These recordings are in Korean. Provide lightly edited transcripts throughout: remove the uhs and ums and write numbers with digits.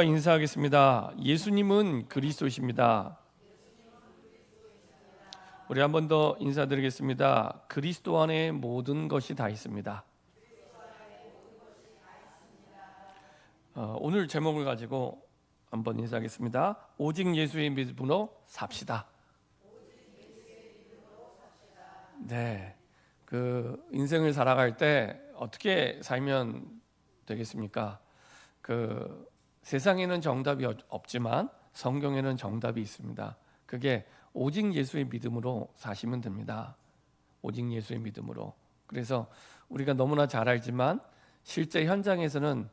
인사하겠습니다. 예수님은 그리스도십니다. 우리 한 번 더 인사드리겠습니다. 그리스도 안에 모든 것이 다 있습니다. 오늘 제목을 가지고 한번 인사하겠습니다. 오직 예수의 믿음으로 삽시다. 네, 인생을 살아갈 때 어떻게 살면 되겠습니까? 세상에는 정답이 없지만 성경에는 정답이 있습니다. 그게 오직 예수의 믿음으로 사시면 됩니다. 오직 예수의 믿음으로. 그래서 우리가 너무나 잘 알지만 실제 현장에서는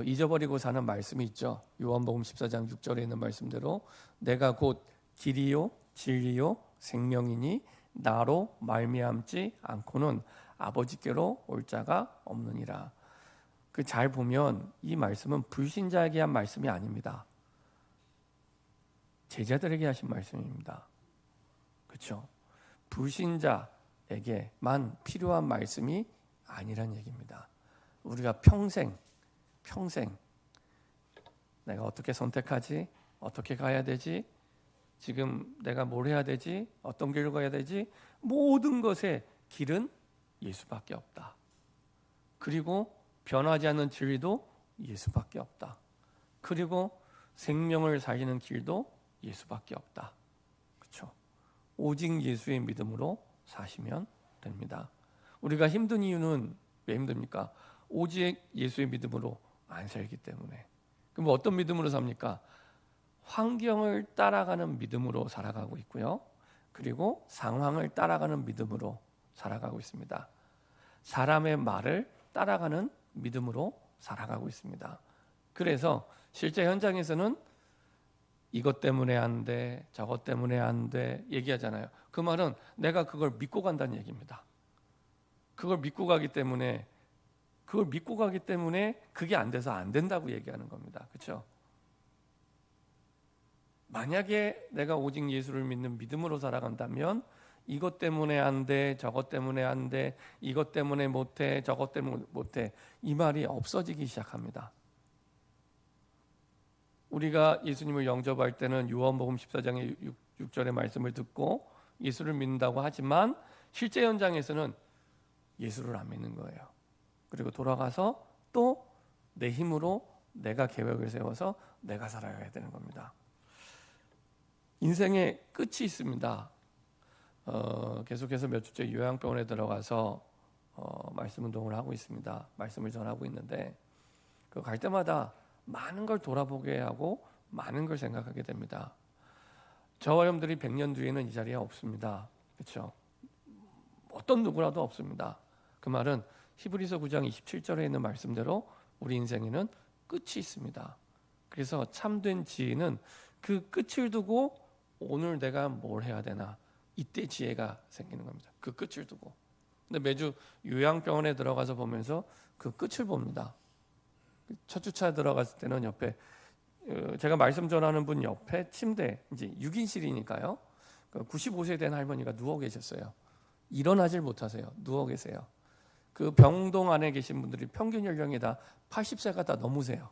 잊어버리고 사는 말씀이 있죠. 요한복음 14장 6절에 있는 말씀대로 내가 곧 길이요 진리요 생명이니 나로 말미암지 않고는 아버지께로 올 자가 없느니라. 잘 보면 이 말씀은 불신자에게 한 말씀이 아닙니다. 제자들에게 하신 말씀입니다. 그렇죠? 불신자에게만 필요한 말씀이 아니란 얘기입니다. 우리가 평생 내가 어떻게 선택하지? 어떻게 가야 되지? 지금 내가 뭘 해야 되지? 어떤 길로 가야 되지? 모든 것의 길은 예수밖에 없다. 그리고 변하지 않는 진리도 예수밖에 없다. 그리고 생명을 살리는 길도 예수밖에 없다. 그렇죠? 오직 예수의 믿음으로 사시면 됩니다. 우리가 힘든 이유는 왜 힘듭니까? 오직 예수의 믿음으로 안 살기 때문에. 그럼 어떤 믿음으로 삽니까? 환경을 따라가는 믿음으로 살아가고 있고요. 그리고 상황을 따라가는 믿음으로 살아가고 있습니다. 사람의 말을 따라가는 믿음으로 살아가고 있습니다. 그래서 실제 현장에서는 이것 때문에 안 돼, 저것 때문에 안 돼 얘기하잖아요. 그 말은 내가 그걸 믿고 간다는 얘기입니다. 그걸 믿고 가기 때문에 그게 안 돼서 안 된다고 얘기하는 겁니다. 그렇죠? 만약에 내가 오직 예수를 믿는 믿음으로 살아간다면 이것 때문에 안 돼, 저것 때문에 안 돼, 이것 때문에 못해, 저것 때문에 못해 이 말이 없어지기 시작합니다. 우리가 예수님을 영접할 때는 요한복음 14장의 6절의 말씀을 듣고 예수를 믿는다고 하지만 실제 현장에서는 예수를 안 믿는 거예요. 그리고 돌아가서 또 내 힘으로 내가 계획을 세워서 내가 살아가야 되는 겁니다. 인생의 끝이 있습니다. 계속해서 몇 주째 요양병원에 들어가서 말씀 운동을 하고 있습니다. 말씀을 전하고 있는데 갈 때마다 많은 걸 돌아보게 하고 많은 걸 생각하게 됩니다. 저와 여러분들이 100년 뒤에는 이 자리에 없습니다. 그렇죠? 어떤 누구라도 없습니다. 그 말은 히브리서 9장 27절에 있는 말씀대로 우리 인생에는 끝이 있습니다. 그래서 참된 지혜는 그 끝을 두고 오늘 내가 뭘 해야 되나 이때 지혜가 생기는 겁니다. 그 끝을 두고. 근데 매주 요양병원에 들어가서 보면서 그 끝을 봅니다. 첫 주차 들어갔을 때는 옆에 제가 말씀 전하는 분 옆에 침대 이제 6인실이니까요. 95세 된 할머니가 누워 계셨어요. 일어나질 못하세요. 누워 계세요. 그 병동 안에 계신 분들이 평균 연령이 다 80세가 다 넘으세요.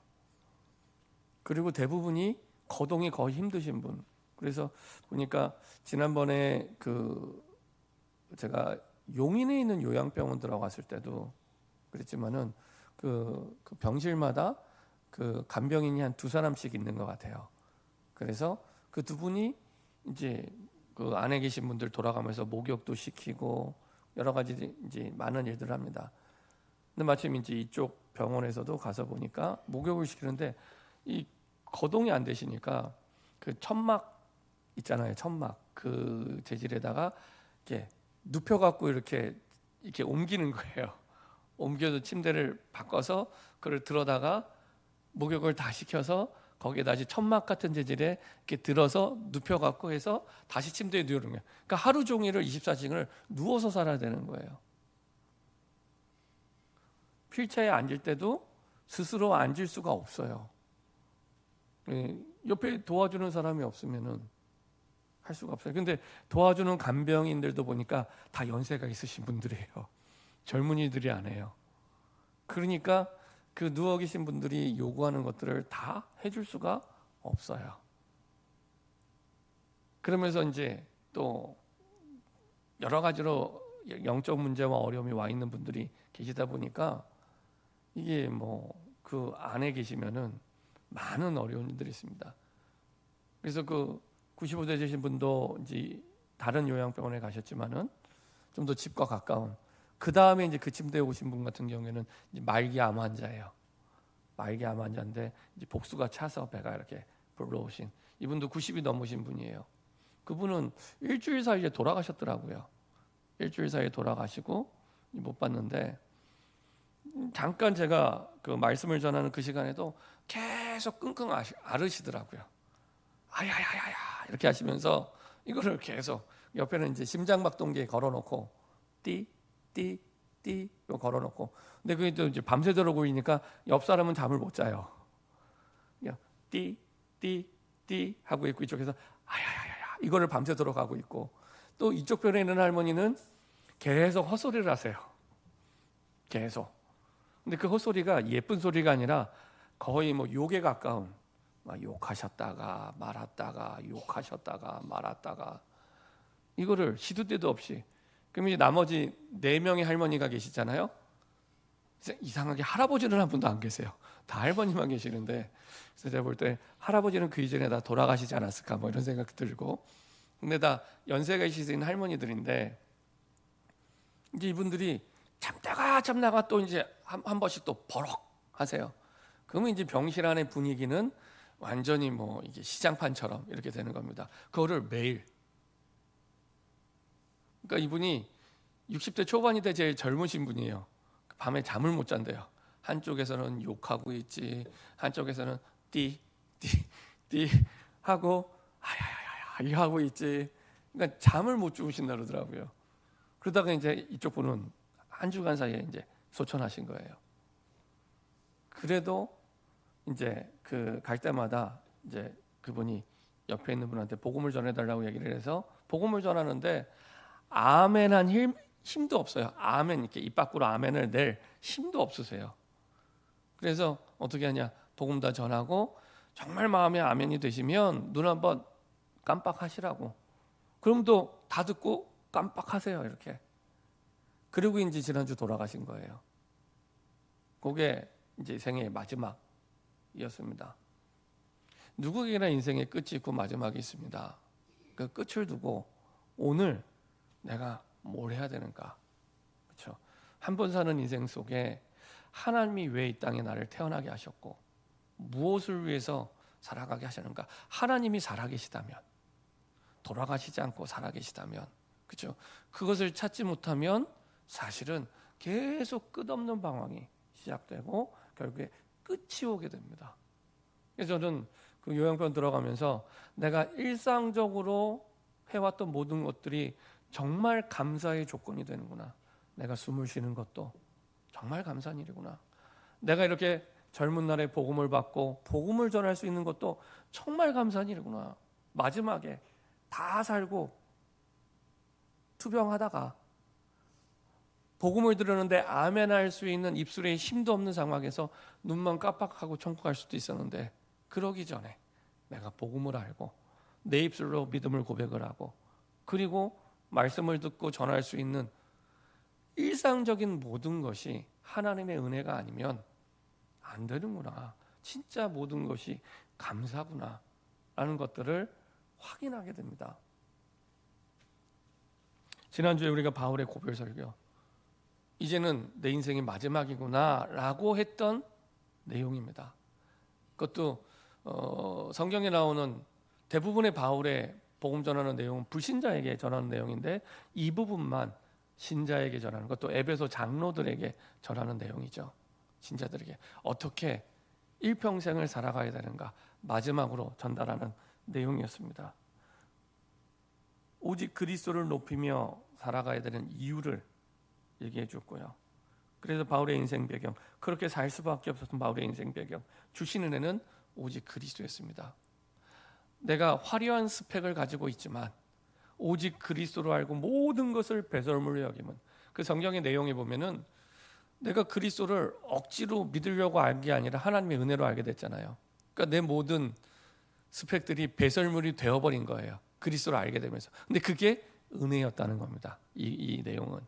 그리고 대부분이 거동이 거의 힘드신 분. 그래서 보니까 지난번에 제가 용인에 있는 요양병원 들어갔을 때도 그랬지만은 그 병실마다 간병인이 한 2사람씩 있는 것 같아요. 그래서 그 두 분이 이제 그 안에 계신 분들 돌아가면서 목욕도 시키고 여러 가지 이제 많은 일들을 합니다. 근데 마침 이제 이쪽 병원에서도 가서 보니까 목욕을 시키는데 이 거동이 안 되시니까 그 천막 있잖아요. 천막 그 재질에다가 이렇게 눕혀갖고 이렇게 옮기는 거예요. 옮겨서 침대를 바꿔서 그걸 들어다가 목욕을 다 시켜서 거기에 다시 천막 같은 재질에 이렇게 들어서 눕혀갖고 해서 다시 침대에 누우는 거예요. 그러니까 하루 종일을 24시간을 누워서 살아야 되는 거예요. 휠체어에 앉을 때도 스스로 앉을 수가 없어요. 옆에 도와주는 사람이 없으면은 할 수가 없어요. 근데 도와주는 간병인들도 보니까 다 연세가 있으신 분들이에요. 젊은이들이 아니에요. 그러니까 그 누워 계신 분들이 요구하는 것들을 다 해줄 수가 없어요. 그러면서 이제 또 여러 가지로 영적 문제와 어려움이 와 있는 분들이 계시다 보니까 이게 뭐 그 안에 계시면은 많은 어려운 일들이 있습니다. 그래서 그 95세 되신 분도 이제 다른 요양병원에 가셨지만은 좀 더 집과 가까운, 그 다음에 이제 그 침대에 오신 분 같은 경우에는 이제 말기 암 환자예요. 말기 암 환자인데 이제 복수가 차서 배가 이렇게 불러오신, 이분도 90이 넘으신 분이에요. 그분은 일주일 사이에 돌아가셨더라고요. 일주일 사이에 돌아가시고 못 봤는데, 잠깐 제가 그 말씀을 전하는 그 시간에도 계속 끙끙 앓으시더라고요. 아야야야야 이렇게 하시면서 이거를 계속, 옆에는 이제 심장박동기에 걸어놓고 띠띠띠 걸어놓고, 근데 그게 또 이제 밤새도록 울리니까 옆 사람은 잠을 못 자요. 띠띠띠 하고 있고 이쪽에서 아야야야야 이거를 밤새도록 하고 있고, 또 이쪽 편에 있는 할머니는 계속 헛소리를 하세요. 계속. 근데 그 헛소리가 예쁜 소리가 아니라 거의 뭐 욕에 가까운, 막 욕하셨다가 말았다가 욕하셨다가 말았다가, 이거를 시도 때도 없이. 그럼 이제 나머지 4명의 할머니가 계시잖아요. 이상하게 할아버지는 한 분도 안 계세요. 다 할머니만 계시는데, 그래서 제가 볼 때 할아버지는 그 이전에 다 돌아가시지 않았을까 뭐 이런 생각 들고, 근데 다 연세가 있으신 할머니들인데, 이제 이분들이 참다가 또 이제 한 번씩 또 버럭 하세요. 그러면 이제 병실 안의 분위기는 완전히 뭐 이게 시장판처럼 이렇게 되는 겁니다. 그거를 매일. 그러니까 이분이 60대 초반인데 제일 젊으신 분이에요. 밤에 잠을 못 잔대요. 한쪽에서는 욕하고 있지, 한쪽에서는 띠 하고 아야야야야 이 하고 있지. 그러니까 잠을 못 주무신다 그러더라고요. 그러다가 이제 이쪽 분은 한 주간 사이에 이제 소천하신 거예요. 그래도 이제 그 갈 때마다 이제 그분이 옆에 있는 분한테 복음을 전해달라고 얘기를 해서 복음을 전하는데 아멘한 힘도 없어요. 아멘 이렇게 입 밖으로 아멘을 낼 힘도 없으세요. 그래서 어떻게 하냐, 복음 다 전하고 정말 마음에 아멘이 되시면 눈 한번 깜빡하시라고. 그럼 또 다 듣고 깜빡하세요 이렇게. 그리고 이제 지난주 돌아가신 거예요. 그게 이제 생애의 마지막이었습니다. 누구에게나 인생의 끝이 있고 마지막이 있습니다. 그 끝을 두고 오늘 내가 뭘 해야 되는가? 그렇죠? 한 번 사는 인생 속에 하나님이 왜 이 땅에 나를 태어나게 하셨고 무엇을 위해서 살아가게 하셨는가? 하나님이 살아계시다면, 돌아가시지 않고 살아계시다면, 그렇죠? 그것을 찾지 못하면 사실은 계속 끝없는 방황이 시작되고 결국에 끝이 오게 됩니다. 그래서 저는 그 요양병 들어가면서 내가 일상적으로 해왔던 모든 것들이 정말 감사의 조건이 되는구나. 내가 숨을 쉬는 것도 정말 감사한 일이구나. 내가 이렇게 젊은 날에 복음을 받고 복음을 전할 수 있는 것도 정말 감사한 일이구나. 마지막에 다 살고 투병하다가 복음을 들었는데 아멘할 수 있는 입술에 힘도 없는 상황에서 눈만 깜빡하고 천국 갈 수도 있었는데, 그러기 전에 내가 복음을 알고 내 입술로 믿음을 고백을 하고 그리고 말씀을 듣고 전할 수 있는 일상적인 모든 것이 하나님의 은혜가 아니면 안 되는구나. 진짜 모든 것이 감사구나 라는 것들을 확인하게 됩니다. 지난주에 우리가 바울의 고별 설교, 이제는 내 인생이 마지막이구나 라고 했던 내용입니다. 그것도 성경에 나오는 대부분의 바울의 복음 전하는 내용은 불신자에게 전하는 내용인데, 이 부분만 신자에게 전하는 것도 에베소 장로들에게 전하는 내용이죠. 신자들에게 어떻게 일평생을 살아가야 되는가 마지막으로 전달하는 내용이었습니다. 오직 그리스도를 높이며 살아가야 되는 이유를 얘기해 줬고요. 그래서 바울의 인생 배경, 그렇게 살 수밖에 없었던 바울의 인생 배경, 주신 은혜는 오직 그리스도였습니다. 내가 화려한 스펙을 가지고 있지만 오직 그리스도로 알고 모든 것을 배설물로 여김은, 그 성경의 내용에 보면은 내가 그리스도를 억지로 믿으려고 알 게 아니라 하나님의 은혜로 알게 됐잖아요. 그러니까 내 모든 스펙들이 배설물이 되어버린 거예요. 그리스도를 알게 되면서. 근데 그게 은혜였다는 겁니다. 이 내용은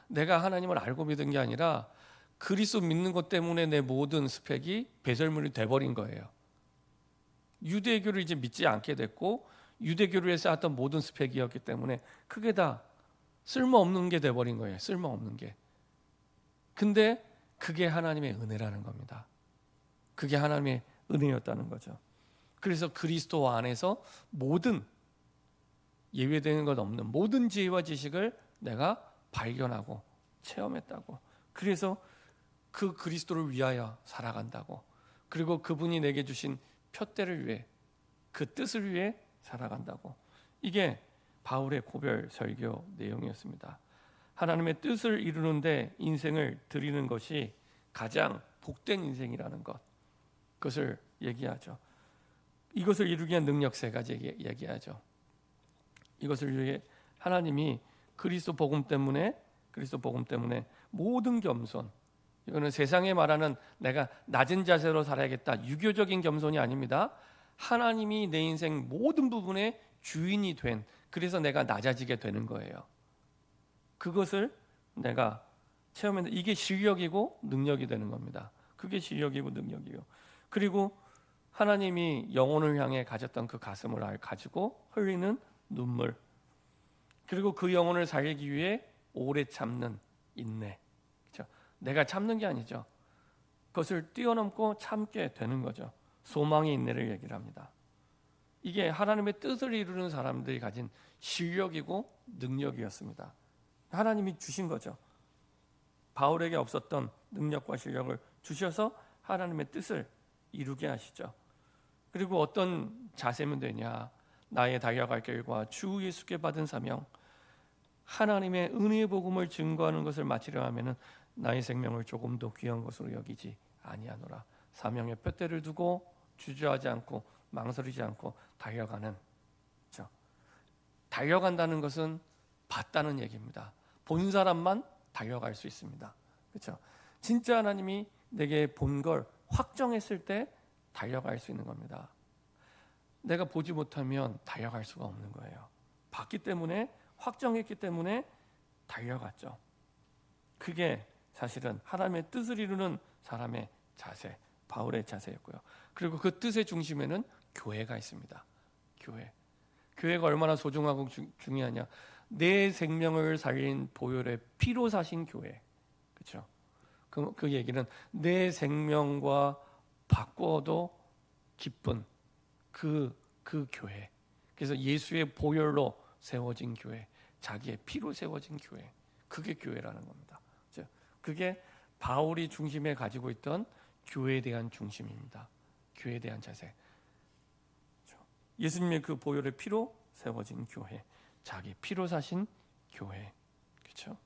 내가 하나님을 알고 믿은 게 아니라 그리스도 믿는 것 때문에 내 모든 스펙이 배설물이 돼버린 거예요. 유대교를 이제 믿지 않게 됐고 유대교를 쌓았던 모든 스펙이었기 때문에 그게 다 쓸모없는 게 돼버린 거예요. 쓸모없는 게. 근데 그게 하나님의 은혜라는 겁니다. 그게 하나님의 은혜였다는 거죠. 그래서 그리스도 안에서 모든 예외되는 것 없는 모든 지혜와 지식을 내가 발견하고 체험했다고. 그래서 그 그리스도를 위하여 살아간다고. 그리고 그분이 내게 주신 표대를 위해 그 뜻을 위해 살아간다고. 이게 바울의 고별 설교 내용이었습니다. 하나님의 뜻을 이루는데 인생을 드리는 것이 가장 복된 인생이라는 것, 그것을 얘기하죠. 이것을 이루기 위한 능력 세 가지 얘기하죠. 이것을 위해 하나님이 그리스도 복음 때문에 모든 겸손, 이거는 세상에 말하는 내가 낮은 자세로 살아야겠다 유교적인 겸손이 아닙니다. 하나님이 내 인생 모든 부분의 주인이 된, 그래서 내가 낮아지게 되는 거예요. 그것을 내가 체험했는데 이게 실력이고 능력이 되는 겁니다. 그게 실력이고 능력이요. 그리고 하나님이 영혼을 향해 가졌던 그 가슴을 가지고 흘리는 눈물, 그리고 그 영혼을 살리기 위해 오래 참는 인내. 그렇죠? 내가 참는 게 아니죠. 그것을 뛰어넘고 참게 되는 거죠. 소망의 인내를 얘기를 합니다. 이게 하나님의 뜻을 이루는 사람들이 가진 실력이고 능력이었습니다. 하나님이 주신 거죠. 바울에게 없었던 능력과 실력을 주셔서 하나님의 뜻을 이루게 하시죠. 그리고 어떤 자세면 되냐? 나의 달려갈 길과 주 예수께 받은 사명, 하나님의 은혜의 복음을 증거하는 것을 마치려 하면은 나의 생명을 조금 더 귀한 것으로 여기지 아니하노라. 사명의 푯대를 두고 주저하지 않고 망설이지 않고 달려가는, 그렇죠? 달려간다는 것은 봤다는 얘기입니다. 본 사람만 달려갈 수 있습니다. 그렇죠? 진짜 하나님이 내게 본 걸 확정했을 때 달려갈 수 있는 겁니다. 내가 보지 못하면 달려갈 수가 없는 거예요. 봤기 때문에, 확정했기 때문에 달려갔죠. 그게 사실은 하나님의 뜻을 이루는 사람의 자세, 바울의 자세였고요. 그리고 그 뜻의 중심에는 교회가 있습니다. 교회가 얼마나 소중하고 중요하냐. 내 생명을 살린 보혈의 피로 사신 교회, 그렇죠? 그 얘기는 내 생명과 바꿔도 기쁜 그 교회. 그래서 예수의 보혈로 세워진 교회, 자기의 피로 세워진 교회, 그게 교회라는 겁니다. 그게 바울이 중심에 가지고 있던 교회에 대한 중심입니다. 교회에 대한 자세. 예수님의 그 보혈의 피로 세워진 교회, 자기 피로 사신 교회, 그렇죠?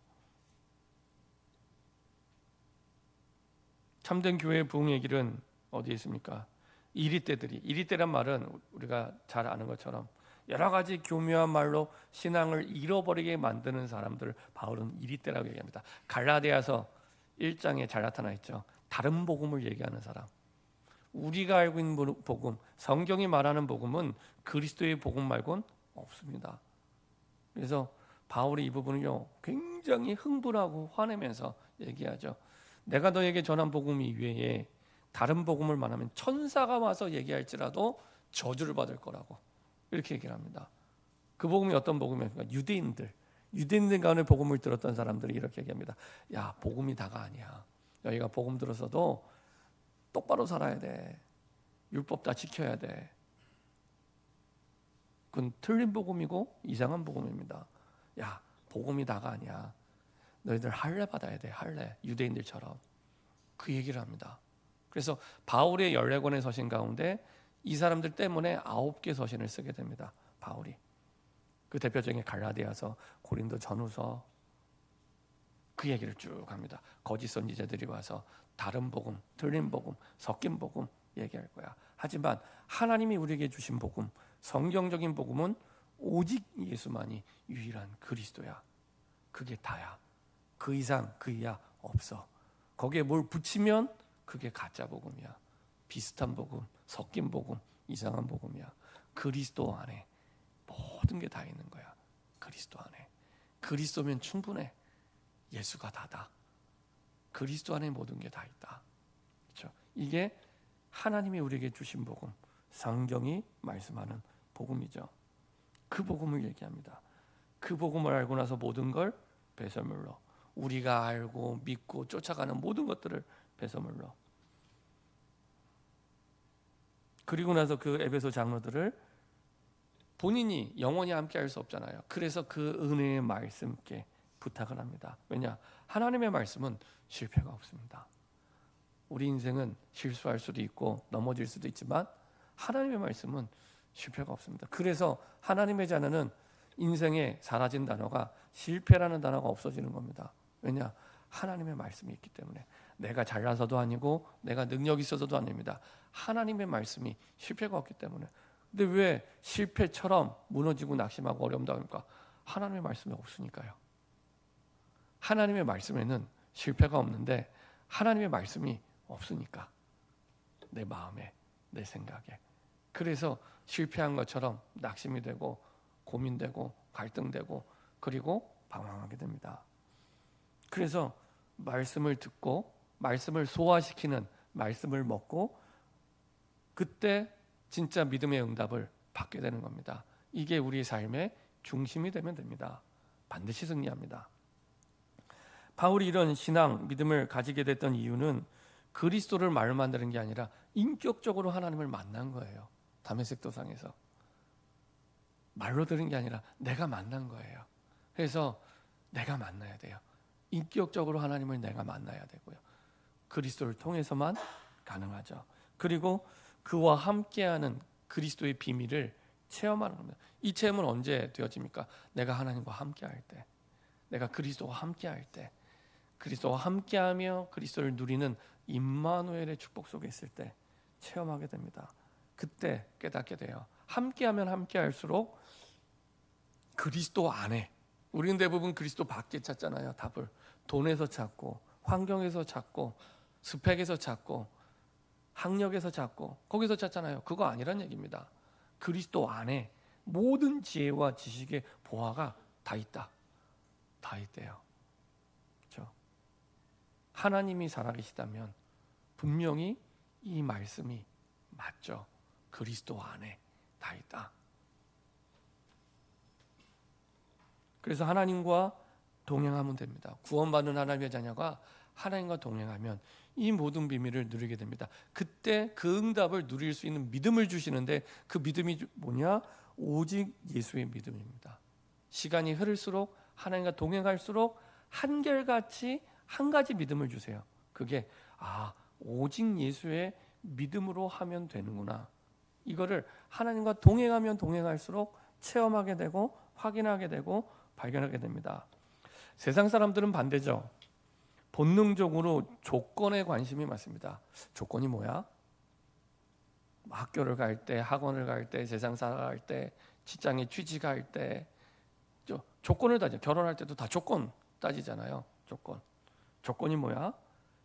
참된 교회의 부흥의 길은 어디에 있습니까? 이리때란 말은 우리가 잘 아는 것처럼 여러 가지 교묘한 말로 신앙을 잃어버리게 만드는 사람들을 바울은 이리때라고 얘기합니다. 갈라디아서 1장에 잘 나타나 있죠. 다른 복음을 얘기하는 사람. 우리가 알고 있는 복음, 성경이 말하는 복음은 그리스도의 복음 말고는 없습니다. 그래서 바울이 이 부분을요 굉장히 흥분하고 화내면서 얘기하죠. 내가 너에게 전한 복음 이외에 다른 복음을 말하면 천사가 와서 얘기할지라도 저주를 받을 거라고 이렇게 얘기를 합니다. 그 복음이 어떤 복음입니까? 유대인들 가운데 복음을 들었던 사람들이 이렇게 얘기합니다. 야, 복음이 다가 아니야. 너희가 복음 들었어도 똑바로 살아야 돼. 율법 다 지켜야 돼. 그건 틀린 복음이고 이상한 복음입니다. 야, 복음이 다가 아니야. 너희들 할례 받아야 돼. 할례. 유대인들처럼. 그 얘기를 합니다. 그래서 바울의 14권의 서신 가운데 이 사람들 때문에 9개 서신을 쓰게 됩니다. 바울이. 그 대표적인 갈라디아서, 고린도 전후서, 그 얘기를 쭉 합니다. 거짓 선지자들이 와서 다른 복음, 틀린 복음, 섞인 복음 얘기할 거야. 하지만 하나님이 우리에게 주신 복음, 성경적인 복음은 오직 예수만이 유일한 그리스도야. 그게 다야. 그 이상 그 이하 없어. 거기에 뭘 붙이면 그게 가짜 복음이야. 비슷한 복음, 섞인 복음, 이상한 복음이야. 그리스도 안에 모든 게 다 있는 거야. 그리스도 안에. 그리스도면 충분해. 예수가 다다. 그리스도 안에 모든 게 다 있다. 그렇죠? 이게 하나님이 우리에게 주신 복음, 성경이 말씀하는 복음이죠. 그 복음을 얘기합니다. 그 복음을 알고 나서 모든 걸 배설물로, 우리가 알고 믿고 쫓아가는 모든 것들을 배설물로, 그리고 나서 그 에베소 장로들을 본인이 영원히 함께 할 수 없잖아요. 그래서 그 은혜의 말씀께 부탁을 합니다. 왜냐? 하나님의 말씀은 실패가 없습니다. 우리 인생은 실수할 수도 있고 넘어질 수도 있지만 하나님의 말씀은 실패가 없습니다. 그래서 하나님의 자녀는 인생에 사라진 단어가 실패라는 단어가 없어지는 겁니다. 왜냐? 하나님의 말씀이 있기 때문에. 내가 잘나서도 아니고 내가 능력이 있어서도 아닙니다. 하나님의 말씀이 실패가 없기 때문에. 근데 왜 실패처럼 무너지고 낙심하고 어려움 당합니까? 하나님의 말씀이 없으니까요. 하나님의 말씀에는 실패가 없는데 하나님의 말씀이 없으니까, 내 마음에, 내 생각에. 그래서 실패한 것처럼 낙심이 되고 고민되고 갈등되고 그리고 방황하게 됩니다. 그래서 말씀을 듣고 말씀을 소화시키는, 말씀을 먹고 그때 진짜 믿음의 응답을 받게 되는 겁니다. 이게 우리 삶의 중심이 되면 됩니다. 반드시 승리합니다. 바울이 이런 신앙, 믿음을 가지게 됐던 이유는 그리스도를 말로 만드는 게 아니라 인격적으로 하나님을 만난 거예요. 다메섹 도상에서 말로 들은 게 아니라 내가 만난 거예요. 그래서 내가 만나야 돼요. 인격적으로 하나님을 내가 만나야 되고요. 그리스도를 통해서만 가능하죠. 그리고 그와 함께하는 그리스도의 비밀을 체험하는 겁니다. 이 체험은 언제 되어집니까? 내가 하나님과 함께할 때, 내가 그리스도와 함께할 때, 그리스도와 함께하며 그리스도를 누리는 임마누엘의 축복 속에 있을 때 체험하게 됩니다. 그때 깨닫게 돼요. 함께하면 함께할수록 그리스도 안에, 우리는 대부분 그리스도 밖에 찾잖아요. 답을 돈에서 찾고 환경에서 찾고 스펙에서 찾고 학력에서 찾고 거기서 찾잖아요. 그거 아니란 얘기입니다. 그리스도 안에 모든 지혜와 지식의 보화가 다 있다. 다 있대요. 그렇죠? 하나님이 살아계시다면 분명히 이 말씀이 맞죠. 그리스도 안에 다 있다. 그래서 하나님과 동행하면 됩니다. 구원받는 하나님의 자녀가 하나님과 동행하면 이 모든 비밀을 누리게 됩니다. 그때 그 응답을 누릴 수 있는 믿음을 주시는데 그 믿음이 뭐냐? 오직 예수의 믿음입니다. 시간이 흐를수록 하나님과 동행할수록 한결같이 한 가지 믿음을 주세요. 그게 오직 예수의 믿음으로 하면 되는구나. 이거를 하나님과 동행하면 동행할수록 체험하게 되고 확인하게 되고 발견하게 됩니다. 세상 사람들은 반대죠. 본능적으로 조건에 관심이 많습니다. 조건이 뭐야? 학교를 갈 때, 학원을 갈 때, 세상 살아갈 때, 직장에 취직할 때 조건을 따져. 결혼할 때도 다 조건 따지잖아요. 조건이 뭐야?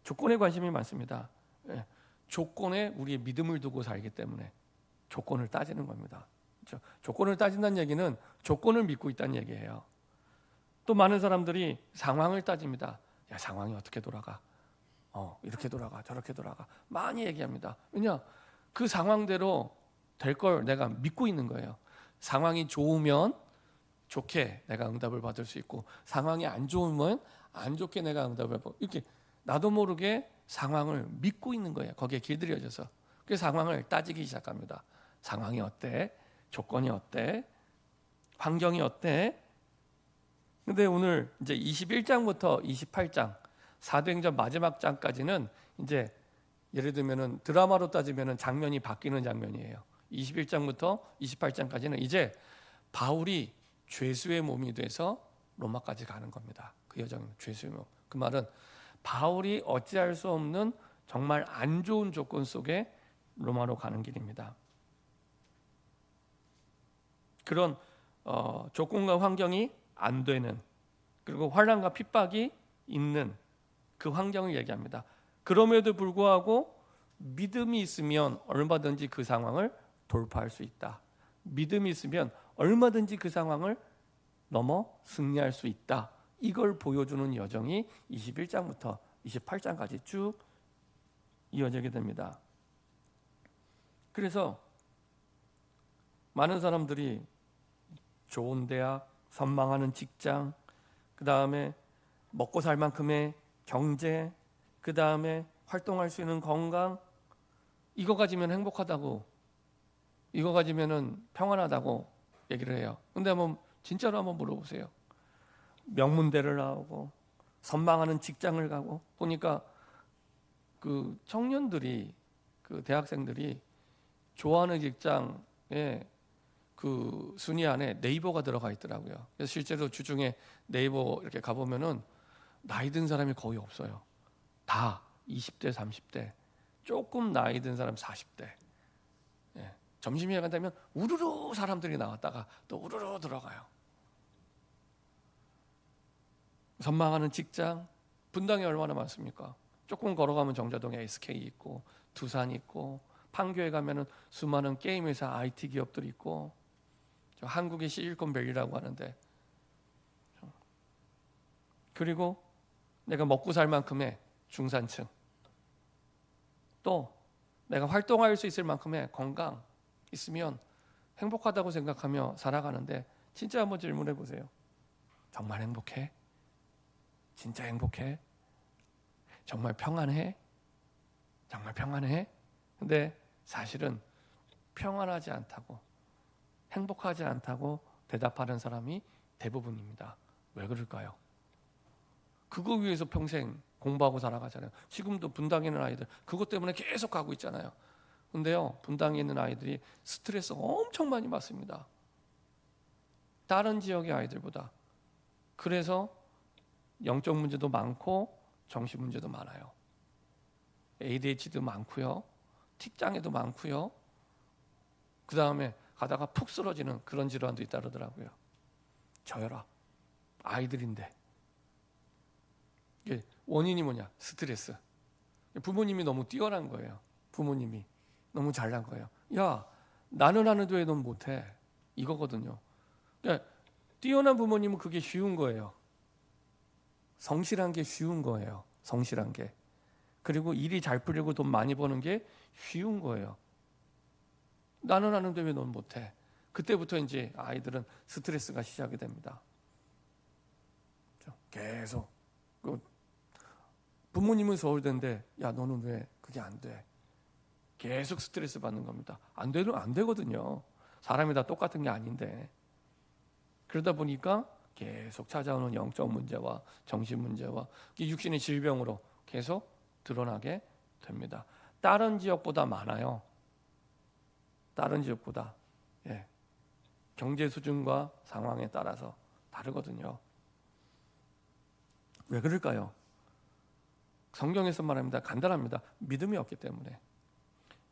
조건에 관심이 많습니다. 조건에 우리의 믿음을 두고 살기 때문에 조건을 따지는 겁니다. 그렇죠? 조건을 따진다는 얘기는 조건을 믿고 있다는 얘기예요. 또 많은 사람들이 상황을 따집니다. 야, 상황이 어떻게 돌아가? 이렇게 돌아가, 저렇게 돌아가. 많이 얘기합니다. 왜냐? 그 상황대로 될 걸 내가 믿고 있는 거예요. 상황이 좋으면 좋게 내가 응답을 받을 수 있고, 상황이 안 좋으면 안 좋게 내가 응답을 받고, 이렇게 나도 모르게 상황을 믿고 있는 거예요. 거기에 길들여져서. 그 상황을 따지기 시작합니다. 상황이 어때? 조건이 어때? 환경이 어때? 근데 오늘 이제 21장부터 28장 사도행전 마지막 장까지는 이제 예를 들면은 드라마로 따지면은 장면이 바뀌는 장면이에요. 21장부터 28장까지는 이제 바울이 죄수의 몸이 돼서 로마까지 가는 겁니다. 그 여정은 죄수의 몸. 그 말은 바울이 어찌할 수 없는 정말 안 좋은 조건 속에 로마로 가는 길입니다. 그런 조건과 환경이 안 되는, 그리고 환난과 핍박이 있는 그 환경을 얘기합니다. 그럼에도 불구하고 믿음이 있으면 얼마든지 그 상황을 돌파할 수 있다. 믿음이 있으면 얼마든지 그 상황을 넘어 승리할 수 있다. 이걸 보여주는 여정이 21장부터 28장까지 쭉 이어지게 됩니다. 그래서 많은 사람들이 좋은 대학, 선망하는 직장, 그 다음에 먹고 살 만큼의 경제, 그 다음에 활동할 수 있는 건강, 이거 가지면 행복하다고, 이거 가지면은 평안하다고 얘기를 해요. 근데 한번 진짜로 한번 물어보세요. 명문대를 나오고 선망하는 직장을 가고 보니까 그 청년들이, 그 대학생들이 좋아하는 직장에 그 순위 안에 네이버가 들어가 있더라고요. 그래서 실제로 주중에 네이버 이렇게 가보면은 나이 든 사람이 거의 없어요. 다 20대, 30대, 조금 나이 든 사람 40대. 예. 점심에 간다면 우르르 사람들이 나왔다가 또 우르르 들어가요. 선망하는 직장, 분당에 얼마나 많습니까? 조금 걸어가면 정자동에 SK 있고, 두산 있고, 판교에 가면은 수많은 게임 회사, IT 기업들이 있고, 한국의 실리콘밸리라고 하는데, 그리고 내가 먹고 살 만큼의 중산층, 또 내가 활동할 수 있을 만큼의 건강 있으면 행복하다고 생각하며 살아가는데, 진짜 한번 질문해 보세요. 정말 행복해? 진짜 행복해? 정말 평안해? 정말 평안해? 근데 사실은 평안하지 않다고, 행복하지 않다고 대답하는 사람이 대부분입니다. 왜 그럴까요? 그거 위해서 평생 공부하고 살아가잖아요. 지금도 분당에 있는 아이들 그것 때문에 계속 가고 있잖아요. 근데요, 분당에 있는 아이들이 스트레스 엄청 많이 받습니다. 다른 지역의 아이들보다. 그래서 영적 문제도 많고 정신 문제도 많아요. ADHD도 많고요. 틱장애도 많고요. 그 다음에 가다가 푹 쓰러지는 그런 질환도 있다 그러더라고요. 저혈압. 아이들인데. 이게 원인이 뭐냐? 스트레스. 부모님이 너무 뛰어난 거예요. 부모님이 너무 잘난 거예요. 야, 나는 하는데 왜 넌 못해? 이거거든요. 그러니까 뛰어난 부모님은 그게 쉬운 거예요. 성실한 게 쉬운 거예요. 성실한 게. 그리고 일이 잘 풀리고 돈 많이 버는 게 쉬운 거예요. 나는 하는데 왜 넌 못해? 그때부터 이제 아이들은 스트레스가 시작이 됩니다. 계속 부모님은 서울대인데 야 너는 왜 그게 안 돼? 계속 스트레스 받는 겁니다. 안 되거든요. 사람이 다 똑같은 게 아닌데. 그러다 보니까 계속 찾아오는 영적 문제와 정신 문제와 육신의 질병으로 계속 드러나게 됩니다. 다른 지역보다 많아요. 다른 지역보다. 예. 경제 수준과 상황에 따라서 다르거든요. 왜 그럴까요? 성경에서 말합니다. 간단합니다. 믿음이 없기 때문에.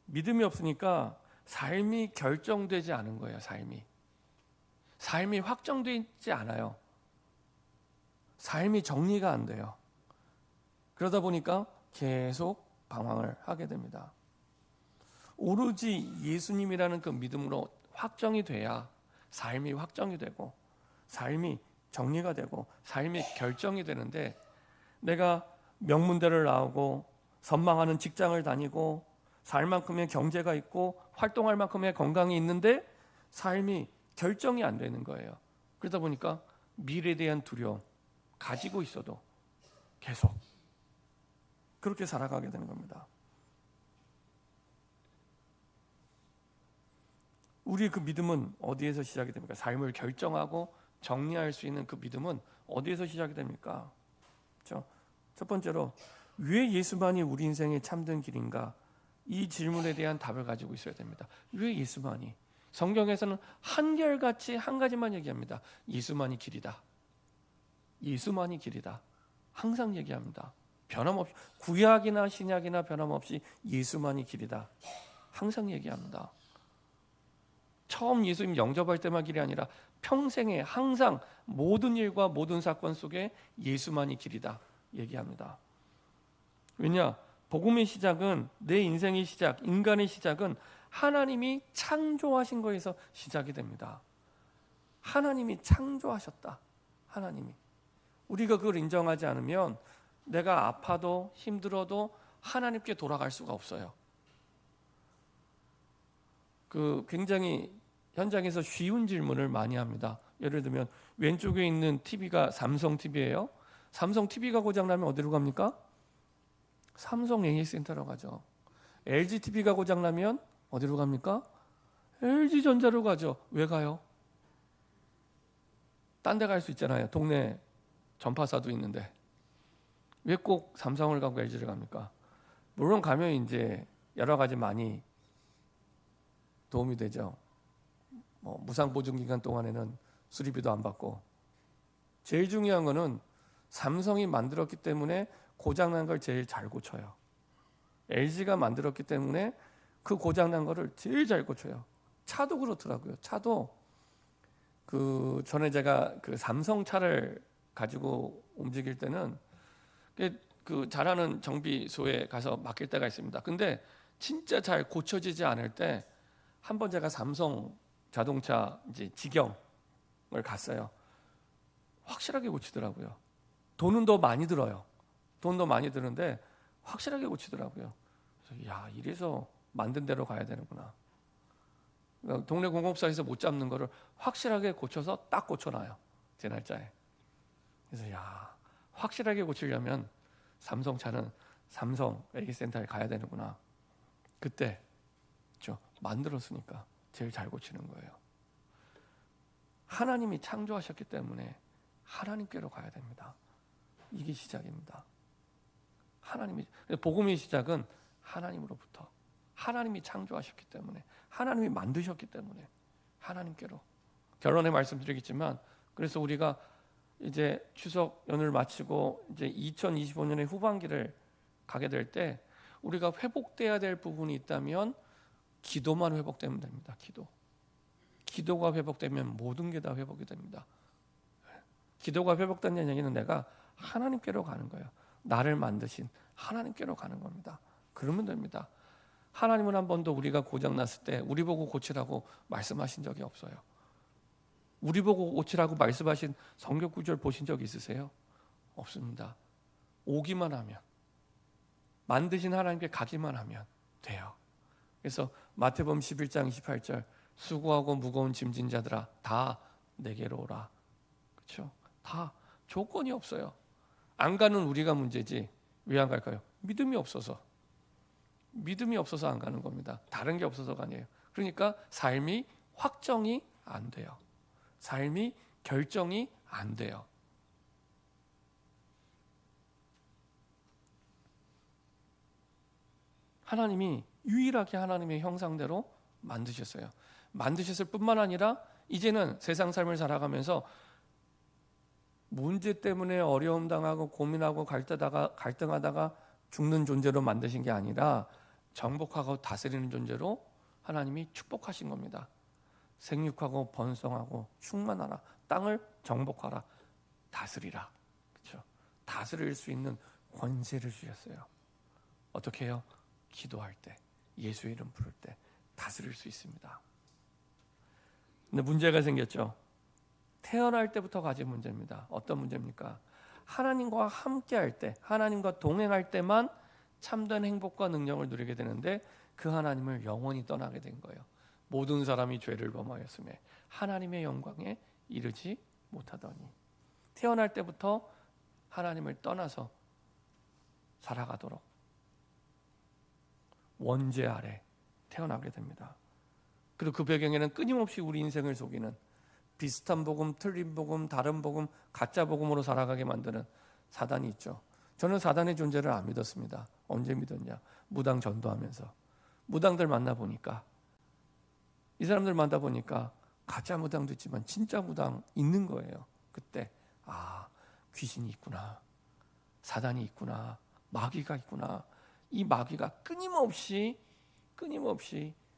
믿음이 없으니까 삶이 결정되지 않은 거예요. 삶이 확정되지 않아요. 삶이 정리가 안 돼요. 그러다 보니까 계속 방황을 하게 됩니다. 오로지 예수님이라는 그 믿음으로 확정이 돼야 삶이 확정이 되고 삶이 정리가 되고 삶이 결정이 되는데, 내가 명문대를 나오고 선망하는 직장을 다니고 살 만큼의 경제가 있고 활동할 만큼의 건강이 있는데 삶이 결정이 안 되는 거예요. 그러다 보니까 미래에 대한 두려움 가지고 있어도 계속 그렇게 살아가게 되는 겁니다. 우리의 그 믿음은 어디에서 시작이 됩니까? 삶을 결정하고 정리할 수 있는 그 믿음은 어디에서 시작이 됩니까? 그렇죠? 첫 번째로, 왜 예수만이 우리 인생의 참된 길인가? 이 질문에 대한 답을 가지고 있어야 됩니다. 왜 예수만이? 성경에서는 한결같이 한 가지만 얘기합니다. 예수만이 길이다. 예수만이 길이다. 항상 얘기합니다. 변함없이, 구약이나 신약이나 변함없이 예수만이 길이다. 항상 얘기합니다. 처음 예수님 영접할 때만 길이 아니라 평생에 항상 모든 일과 모든 사건 속에 예수만이 길이다 얘기합니다. 왜냐? 복음의 시작은, 내 인생의 시작, 인간의 시작은 하나님이 창조하신 거에서 시작이 됩니다. 하나님이 창조하셨다. 하나님이. 우리가 그걸 인정하지 않으면 내가 아파도 힘들어도 하나님께 돌아갈 수가 없어요. 굉장히 현장에서 쉬운 질문을 많이 합니다. 예를 들면 왼쪽에 있는 TV가 삼성 TV예요. 삼성 TV가 고장나면 어디로 갑니까? 삼성 AS센터로 가죠. LG TV가 고장나면 어디로 갑니까? LG전자로 가죠. 왜 가요? 딴 데 갈 수 있잖아요. 동네 전파사도 있는데 왜 꼭 삼성을 가고 LG를 갑니까? 물론 가면 이제 여러 가지 많이 도움이 되죠. 무상 보증 기간 동안에는 수리비도 안 받고, 제일 중요한 거는 삼성이 만들었기 때문에 고장난 걸 제일 잘 고쳐요. LG가 만들었기 때문에 그 고장난 거를 제일 잘 고쳐요. 차도 그렇더라고요. 차도 전에 제가 삼성 차를 가지고 움직일 때는 잘하는 정비소에 가서 맡길 때가 있습니다. 근데 진짜 잘 고쳐지지 않을 때 한번 제가 삼성 자동차 이제 직영을 갔어요. 확실하게 고치더라고요. 돈은 더 많이 들어요. 돈도 많이 드는데 확실하게 고치더라고요. 그래서 야, 이래서 만든 대로 가야 되는구나. 그러니까 동네 공업사에서 못 잡는 거를 확실하게 고쳐서 딱 고쳐놔요. 제 날짜에. 그래서 야, 확실하게 고치려면 삼성차는 삼성 A센터에 가야 되는구나. 그때 만들었으니까 제일 잘 고치는 거예요. 하나님이 창조하셨기 때문에 하나님께로 가야 됩니다. 이게 시작입니다. 복음의 시작은 하나님으로부터, 하나님이 창조하셨기 때문에, 하나님이 만드셨기 때문에 하나님께로. 결론에 말씀드리겠지만, 그래서 우리가 이제 추석 연휴를 마치고 이제 2025년의 후반기를 가게 될 때 우리가 회복돼야 될 부분이 있다면 기도만 회복되면 됩니다. 기도가 회복되면 모든 게 다 회복이 됩니다. 기도가 회복된다는 얘기는 내가 하나님께로 가는 거예요. 나를 만드신 하나님께로 가는 겁니다. 그러면 됩니다. 하나님은 한 번도 우리가 고장났을 때 우리 보고 고치라고 말씀하신 적이 없어요. 우리 보고 고치라고 말씀하신 성경 구절 보신 적 있으세요? 없습니다. 오기만 하면, 만드신 하나님께 가기만 하면 돼요. 그래서 마태복음 11장 28절, 수고하고 무거운 짐진 자들아 다 내게로 오라. 그렇죠? 다 조건이 없어요. 안 가는 우리가 문제지 왜 안 갈까요? 믿음이 없어서 안 가는 겁니다. 다른 게 없어서가 아니에요. 그러니까 삶이 확정이 안 돼요. 삶이 결정이 안 돼요. 하나님이 유일하게 하나님의 형상대로 만드셨어요. 만드셨을 뿐만 아니라 이제는 세상 삶을 살아가면서 문제 때문에 어려움 당하고 고민하고 갈등하다가 죽는 존재로 만드신 게 아니라 정복하고 다스리는 존재로 하나님이 축복하신 겁니다. 생육하고 번성하고 충만하라. 땅을 정복하라. 다스리라. 그렇죠? 다스릴 수 있는 권세를 주셨어요. 어떻게 해요? 기도할 때, 예수의 이름 부를 때 다스릴 수 있습니다. 근데 문제가 생겼죠. 태어날 때부터 가진 문제입니다. 어떤 문제입니까? 하나님과 함께할 때, 하나님과 동행할 때만 참된 행복과 능력을 누리게 되는데 그 하나님을 영원히 떠나게 된 거예요. 모든 사람이 죄를 범하였음에 하나님의 영광에 이르지 못하더니, 태어날 때부터 하나님을 떠나서 살아가도록 원죄 아래 태어나게 됩니다. 그리고 그 배경에는 끊임없이 우리 인생을 속이는 비슷한 복음, 틀린 복음, 다른 복음, 가짜 복음으로 살아가게 만드는 사단이 있죠. 저는 사단의 존재를 안 믿었습니다. 언제 믿었냐? 무당 전도하면서. 무당들 만나보니까, 이 사람들 만나보니까 가짜 무당도 있지만 진짜 무당 있는 거예요. 그때 귀신이 있구나, 사단이 있구나, 마귀가 있구나. 이 마귀가 끊임없이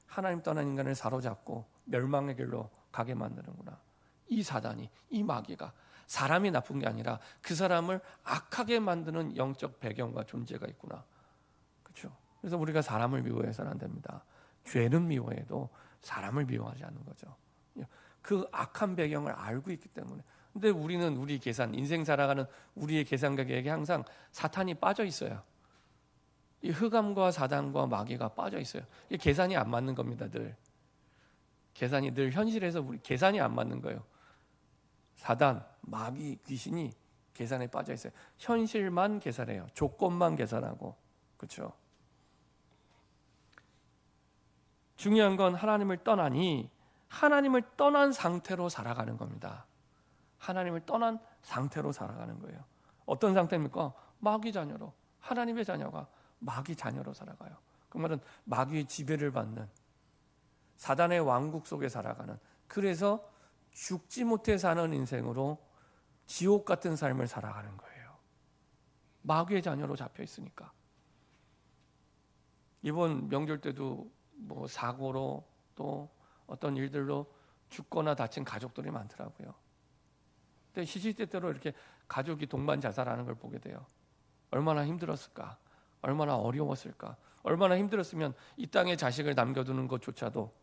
하나님 떠난 인간을 사로잡고 멸망의 길로 가게 만드는구나. 이 사단이, 이 마귀가 사람이 나쁜 게 아니라 그 사람을 악하게 만드는 영적 배경과 존재가 있구나. 그렇죠? 그래서 우리가 사람을 미워해서는 안 됩니다. 죄는 미워해도 사람을 미워하지 않는 거죠. 그 악한 배경을 알고 있기 때문에. 근데 우리는 우리 계산, 인생 살아가는 우리의 계산각에 항상 사탄이 빠져 있어요. 이 흑암과 사단과 마귀가 빠져 있어요. 이 계산이 안 맞는 겁니다. 늘 계산이 늘 현실에서 우리 계산이 안 맞는 거예요. 사단, 마귀, 귀신이 계산에 빠져 있어요. 현실만 계산해요. 조건만 계산하고. 그렇죠? 중요한 건 하나님을 떠나니 하나님을 떠난 상태로 살아가는 겁니다. 하나님을 떠난 상태로 살아가는 거예요. 어떤 상태입니까? 마귀 자녀로. 하나님의 자녀가 마귀 자녀로 살아가요. 그 말은 마귀의 지배를 받는 사단의 왕국 속에 살아가는, 그래서 죽지 못해 사는 인생으로 지옥 같은 삶을 살아가는 거예요. 마귀의 자녀로 잡혀 있으니까. 이번 명절 때도 뭐 사고로 또 어떤 일들로 죽거나 다친 가족들이 많더라고요. 근데 시시때때로 이렇게 가족이 동반 자살하는 걸 보게 돼요. 얼마나 힘들었을까? 얼마나 어려웠을까? 얼마나 힘들었으면 이 땅에 자식을 남겨두는 것조차도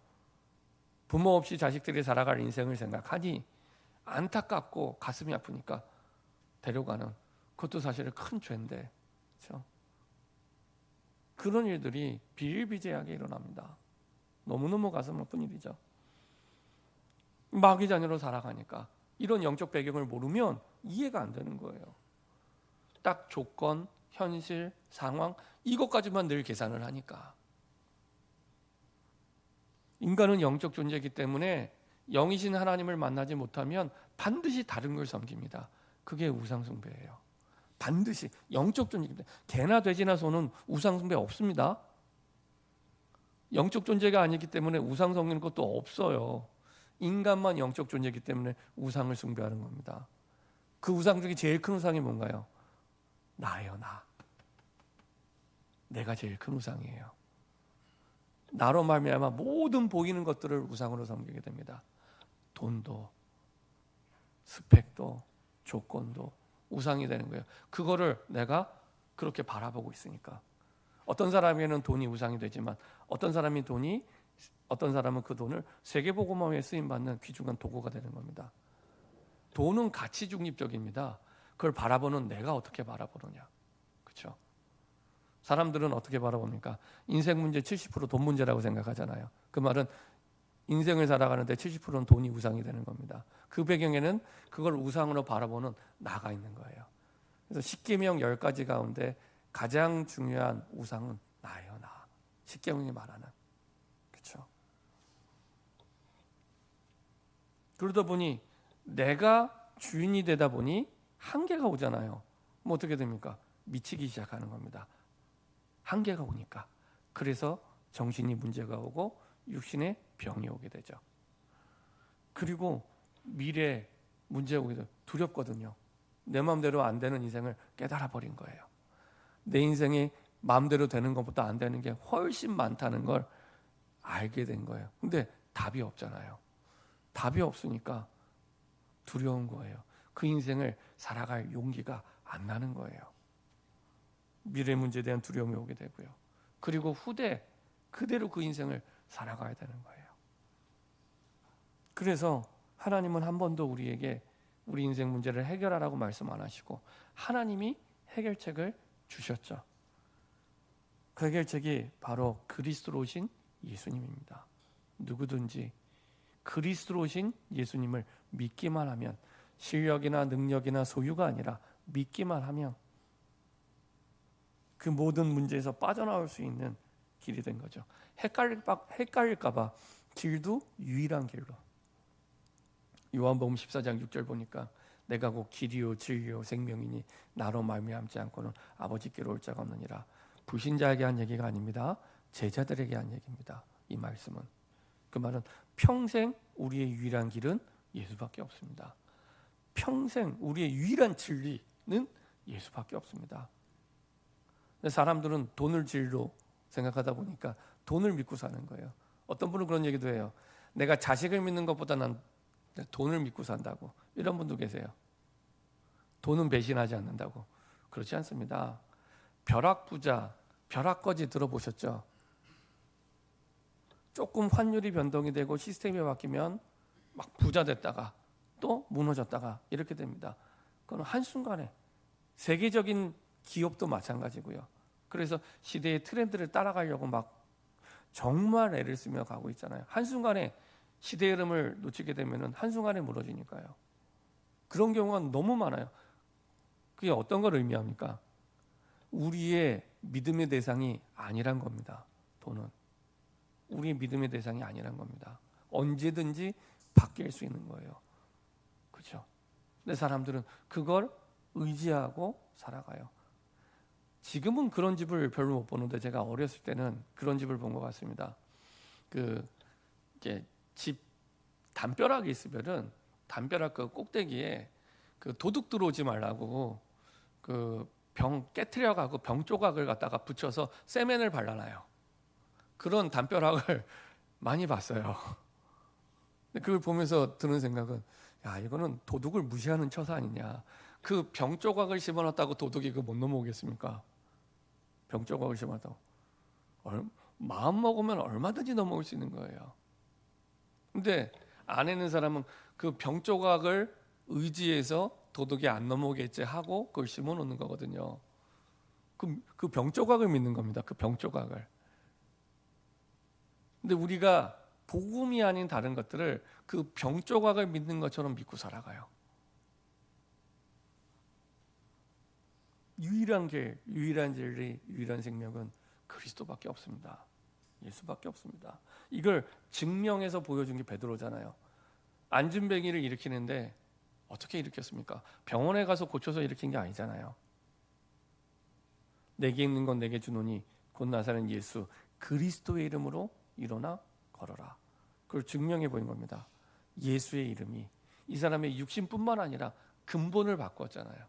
부모 없이 자식들이 살아갈 인생을 생각하니 안타깝고 가슴이 아프니까 데려가는, 그것도 사실은 큰 죄인데, 그렇죠? 그런 일들이 비일비재하게 일어납니다. 너무너무 가슴 아픈 일이죠. 마귀 자녀로 살아가니까 이런 영적 배경을 모르면 이해가 안 되는 거예요. 딱 조건, 현실, 상황 이것까지만 늘 계산을 하니까. 인간은 영적 존재이기 때문에 영이신 하나님을 만나지 못하면 반드시 다른 걸 섬깁니다. 그게 우상숭배예요. 반드시 영적 존재이기 때문에 개나 돼지나 소는 우상숭배 없습니다. 영적 존재가 아니기 때문에 우상 섬기는 것도 없어요. 인간만 영적 존재이기 때문에 우상을 숭배하는 겁니다. 그 우상 중에 제일 큰 우상이 뭔가요? 나예요, 나. 내가 제일 큰 우상이에요. 나로 말미암아 모든 보이는 것들을 우상으로 섬기게 됩니다. 돈도, 스펙도, 조건도 우상이 되는 거예요. 그거를 내가 그렇게 바라보고 있으니까. 어떤 사람에게는 돈이 우상이 되지만 어떤 사람은 그 돈을 세계복음화에 쓰임받는 귀중한 도구가 되는 겁니다. 돈은 가치 중립적입니다. 그걸 바라보는 내가 어떻게 바라보느냐. 그렇죠? 사람들은 어떻게 바라봅니까? 인생 문제 70% 돈 문제라고 생각하잖아요. 그 말은 인생을 살아가는데 70%는 돈이 우상이 되는 겁니다. 그 배경에는 그걸 우상으로 바라보는 나가 있는 거예요. 그래서 십계명 10가지 가운데 가장 중요한 우상은 나예요, 나. 십계명이 말하는. 그렇죠? 그러다 보니 내가 주인이 되다 보니 한계가 오잖아요. 뭐 어떻게 됩니까? 미치기 시작하는 겁니다. 한계가 오니까. 그래서 정신이 문제가 오고 육신에 병이 오게 되죠. 그리고 미래에 문제가 오게 되면 두렵거든요. 내 마음대로 안 되는 인생을 깨달아 버린 거예요. 내 인생이 마음대로 되는 것보다 안 되는 게 훨씬 많다는 걸 알게 된 거예요. 근데 답이 없잖아요. 답이 없으니까 두려운 거예요. 그 인생을 살아갈 용기가 안 나는 거예요. 미래 문제에 대한 두려움이 오게 되고요. 그리고 후대 그대로 그 인생을 살아가야 되는 거예요. 그래서 하나님은 한 번도 우리에게 우리 인생 문제를 해결하라고 말씀 안 하시고 하나님이 해결책을 주셨죠. 그 해결책이 바로 그리스도로 오신 예수님입니다. 누구든지 그리스도로 오신 예수님을 믿기만 하면, 실력이나 능력이나 소유가 아니라 믿기만 하면 그 모든 문제에서 빠져나올 수 있는 길이 된 거죠. 헷갈릴까 봐 길도 유일한 길로. 요한복음 14장 6절 보니까 내가 곧 길이요 진리요 생명이니 나로 말미암지 않고는 아버지께로 올 자가 없느니라. 불신자에게 한 얘기가 아닙니다. 제자들에게 한 얘기입니다. 이 말씀은. 그 말은 평생 우리의 유일한 길은 예수밖에 없습니다. 평생 우리의 유일한 진리는 예수밖에 없습니다. 근데 사람들은 돈을 진리로 생각하다 보니까 돈을 믿고 사는 거예요. 어떤 분은 그런 얘기도 해요. 내가 자식을 믿는 것보다 난 돈을 믿고 산다고. 이런 분도 계세요. 돈은 배신하지 않는다고. 그렇지 않습니다. 벼락부자, 벼락거지 들어보셨죠? 조금 환율이 변동이 되고 시스템이 바뀌면 막 부자 됐다가 또 무너졌다가 이렇게 됩니다. 그건 한순간에 세계적인 기업도 마찬가지고요. 그래서 시대의 트렌드를 따라가려고 막 정말 애를 쓰며 가고 있잖아요. 한순간에 시대의 흐름을 놓치게 되면 한순간에 무너지니까요. 그런 경우가 너무 많아요. 그게 어떤 걸 의미합니까? 우리의 믿음의 대상이 아니란 겁니다. 돈은 우리의 믿음의 대상이 아니란 겁니다. 언제든지 바뀔 수 있는 거예요. 그렇죠? 근데 사람들은 그걸 의지하고 살아가요. 지금은 그런 집을 별로 못 보는데 제가 어렸을 때는 그런 집을 본 것 같습니다. 그 이제 집 담벼락이 있으면은 담벼락 그 꼭대기에 그 도둑 들어오지 말라고 그 병 깨트려가고 병 조각을 갖다가 붙여서 세면을 발라놔요. 그런 담벼락을 많이 봤어요. 근데 그걸 보면서 드는 생각은, 야, 이거는 도둑을 무시하는 처사 아니냐. 그 병 조각을 심어놨다고 도둑이 그 못 넘어오겠습니까? 병 조각을 심어놨다고. 마음 먹으면 얼마든지 넘어올 수 있는 거예요. 근데 안에 있는 사람은 그 병 조각을 의지해서 도둑이 안 넘어오겠지 하고 그걸 심어놓는 거거든요. 그 병 조각을 믿는 겁니다. 그 병 조각을. 근데 우리가 복음이 아닌 다른 것들을 그 병 조각을 믿는 것처럼 믿고 살아가요. 유일한 길, 유일한 진리, 유일한 생명은 그리스도밖에 없습니다. 예수밖에 없습니다. 이걸 증명해서 보여준 게 베드로잖아요. 안진뱅이를 일으키는데 어떻게 일으켰습니까? 병원에 가서 고쳐서 일으킨 게 아니잖아요. 내게 있는 건 내게 주노니 곧 나사렛 예수 그리스도의 이름으로 일어나 걸어라. 그걸 증명해 보인 겁니다. 예수의 이름이 이 사람의 육신뿐만 아니라 근본을 바꿨잖아요.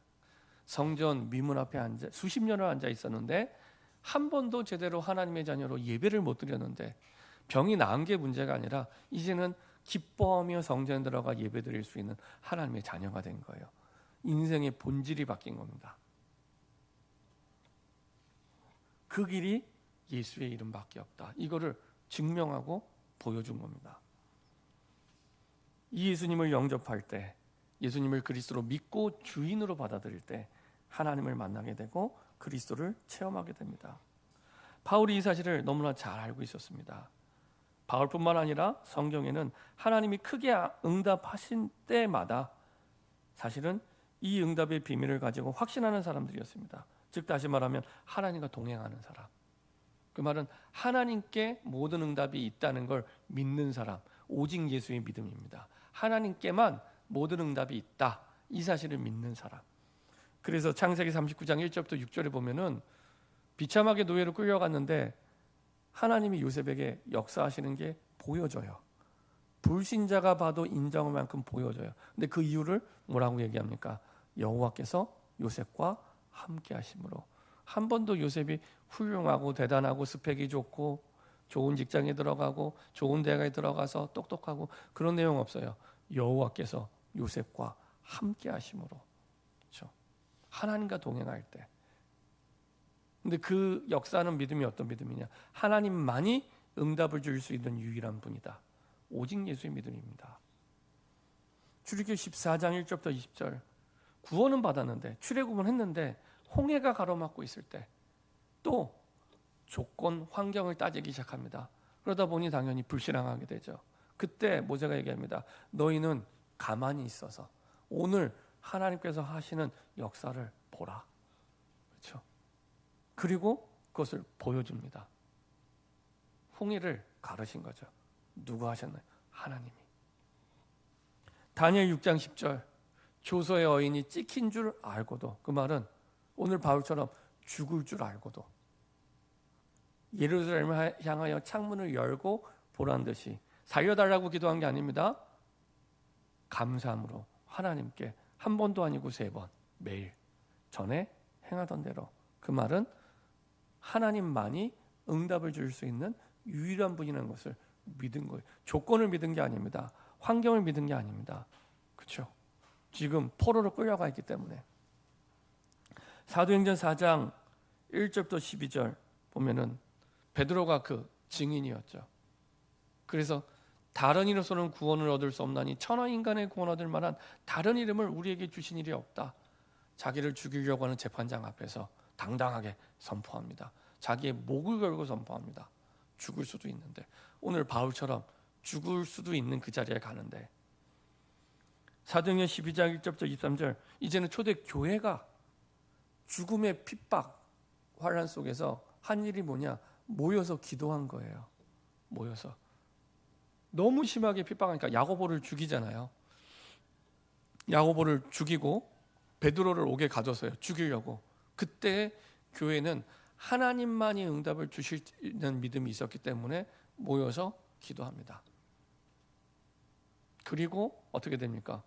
성전 미문 앞에 앉아 수십 년을 앉아 있었는데 한 번도 제대로 하나님의 자녀로 예배를 못 드렸는데 병이 나은 게 문제가 아니라 이제는 기뻐하며 성전에 들어가 예배드릴 수 있는 하나님의 자녀가 된 거예요. 인생의 본질이 바뀐 겁니다. 그 길이 예수의 이름밖에 없다. 이거를 증명하고 보여준 겁니다. 이 예수님을 영접할 때, 예수님을 그리스도로 믿고 주인으로 받아들일 때 하나님을 만나게 되고 그리스도를 체험하게 됩니다. 바울이 이 사실을 너무나 잘 알고 있었습니다. 바울뿐만 아니라 성경에는 하나님이 크게 응답하신 때마다 사실은 이 응답의 비밀을 가지고 확신하는 사람들이었습니다. 즉 다시 말하면 하나님과 동행하는 사람. 그 말은 하나님께 모든 응답이 있다는 걸 믿는 사람, 오직 예수의 믿음입니다. 하나님께만 모든 응답이 있다. 이 사실을 믿는 사람. 그래서 창세기 39장 1절부터 6절에 보면은 비참하게 노예로 끌려갔는데 하나님이 요셉에게 역사하시는 게 보여져요. 불신자가 봐도 인정할 만큼 보여져요. 근데 그 이유를 뭐라고 얘기합니까? 여호와께서 요셉과 함께 하심으로. 한 번도 요셉이 훌륭하고 대단하고 스펙이 좋고 좋은 직장에 들어가고 좋은 대학에 들어가서 똑똑하고 그런 내용 없어요. 여호와께서 요셉과 함께 하심으로. 그렇죠? 하나님과 동행할 때. 근데 그 역사는 믿음이 어떤 믿음이냐? 하나님만이 응답을 줄 수 있는 유일한 분이다. 오직 예수의 믿음입니다. 출애굽기 14장 1절부터 20절. 구원은 받았는데 출애굽은 했는데 홍해가 가로막고 있을 때 또 조건, 환경을 따지기 시작합니다. 그러다 보니 당연히 불신앙하게 되죠. 그때 모세가 얘기합니다. 너희는 가만히 있어서 오늘 하나님께서 하시는 역사를 보라. 그렇죠? 그리고 그것을 보여줍니다. 홍해를 가르신 거죠. 누가 하셨나요? 하나님이. 다니엘 6장 10절. 조서의 어인이 찍힌 줄 알고도, 그 말은 오늘 바울처럼 죽을 줄 알고도 예루살렘을 향하여 창문을 열고 보란 듯이 살려달라고 기도한 게 아닙니다. 감사함으로 하나님께 한 번도 아니고 3번 매일 전에 행하던 대로. 그 말은 하나님만이 응답을 줄 수 있는 유일한 분이라는 것을 믿은 거예요. 조건을 믿은 게 아닙니다. 환경을 믿은 게 아닙니다. 그렇죠? 지금 포로로 끌려가 있기 때문에. 사도행전 4장 1절부터 12절. 보면은 베드로가 그 증인이었죠. 그래서 다른 이로서는 구원을 얻을 수 없나니 천하 인간의 구원 얻을 만한 다른 이름을 우리에게 주신 일이 없다. 자기를 죽이려고 하는 재판장 앞에서 당당하게 선포합니다. 자기의 목을 걸고 선포합니다. 죽을 수도 있는데, 오늘 바울처럼 죽을 수도 있는 그 자리에 가는데, 사도행전 12장 1절부터 23절, 이제는 초대 교회가 죽음의 핍박 환란 속에서 한 일이 뭐냐, 모여서 기도한 거예요. 모여서 너무 심하게 핍박하니까 야고보를 죽이잖아요. 야고보를 죽이고 베드로를 옥에 가둬서요, 죽이려고. 그때 교회는 하나님만이 응답을 주시는 믿음이 있었기 때문에 모여서 기도합니다. 그리고 어떻게 됩니까?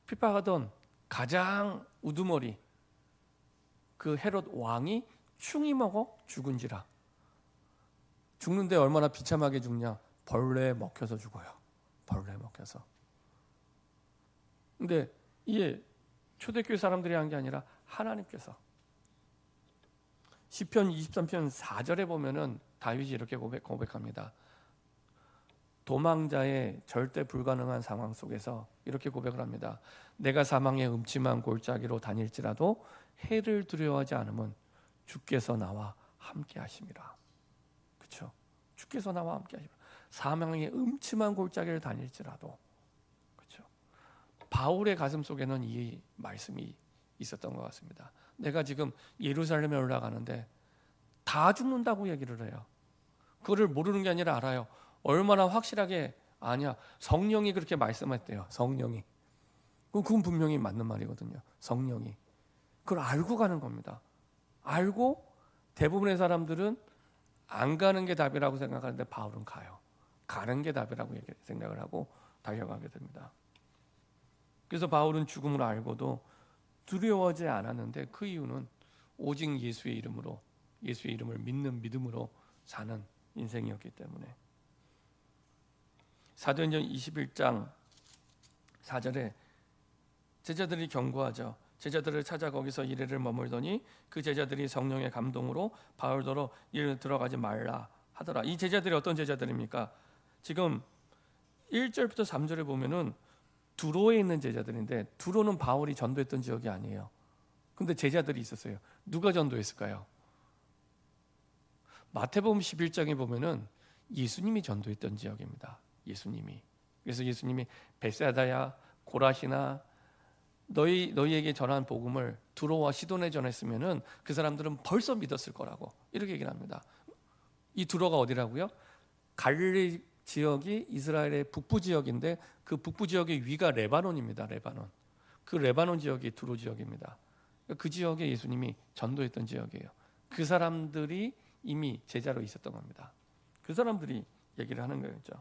핍박하던 가장 우두머리 그 헤롯 왕이 충이 먹어 죽은지라. 죽는데 얼마나 비참하게 죽냐? 벌레에 먹혀서 죽어요. 벌레에 먹혀서. 근데 이게 초대교회 사람들이 한 게 아니라 하나님께서. 시편 23편 4절에 보면은 다윗이 이렇게 고백합니다. 도망자의 절대 불가능한 상황 속에서 이렇게 고백을 합니다. 내가 사망의 음침한 골짜기로 다닐지라도 해를 두려워하지 않으면 주께서 나와 함께 하심이라. 그렇죠? 주께서 나와 함께 하심이라. 사망의 음침한 골짜기를 다닐지라도. 그렇죠? 바울의 가슴 속에는 이 말씀이 있었던 것 같습니다. 내가 지금 예루살렘에 올라가는데 다 죽는다고 얘기를 해요. 그거를 모르는 게 아니라 알아요. 얼마나 확실하게 아냐. 성령이 그렇게 말씀했대요. 성령이. 그건 분명히 맞는 말이거든요. 성령이. 그걸 알고 가는 겁니다. 알고 대부분의 사람들은 안 가는 게 답이라고 생각하는데 바울은 가요. 가는 게 답이라고 생각을 하고 달려가게 됩니다. 그래서 바울은 죽음을 알고도 두려워하지 않았는데 그 이유는 오직 예수의 이름으로, 예수의 이름을 믿는 믿음으로 사는 인생이었기 때문에. 사도행전 21장 4절에 제자들이 경고하죠. 제자들을 찾아 거기서 이래를 머물더니 그 제자들이 성령의 감동으로 바울더러 이리로 들어가지 말라 하더라. 이 제자들이 어떤 제자들입니까? 지금 1절부터 3절에 보면은 두로에 있는 제자들인데, 두로는 바울이 전도했던 지역이 아니에요. 근데 제자들이 있었어요. 누가 전도했을까요? 마태복음 11장에 보면은 예수님이 전도했던 지역입니다. 예수님이. 그래서 예수님이 베세다야 고라시나 너희에게 전한 복음을 두로와 시돈에 전했으면은 그 사람들은 벌써 믿었을 거라고 이렇게 얘기를 합니다. 이 두로가 어디라고요? 갈릴리 지역이 이스라엘의 북부 지역인데 그 북부 지역의 위가 레바논입니다. 레바논. 그 레바논 지역이 두로 지역입니다. 그 지역에 예수님이 전도했던 지역이에요. 그 사람들이 이미 제자로 있었던 겁니다. 그 사람들이 얘기를 하는 거였죠.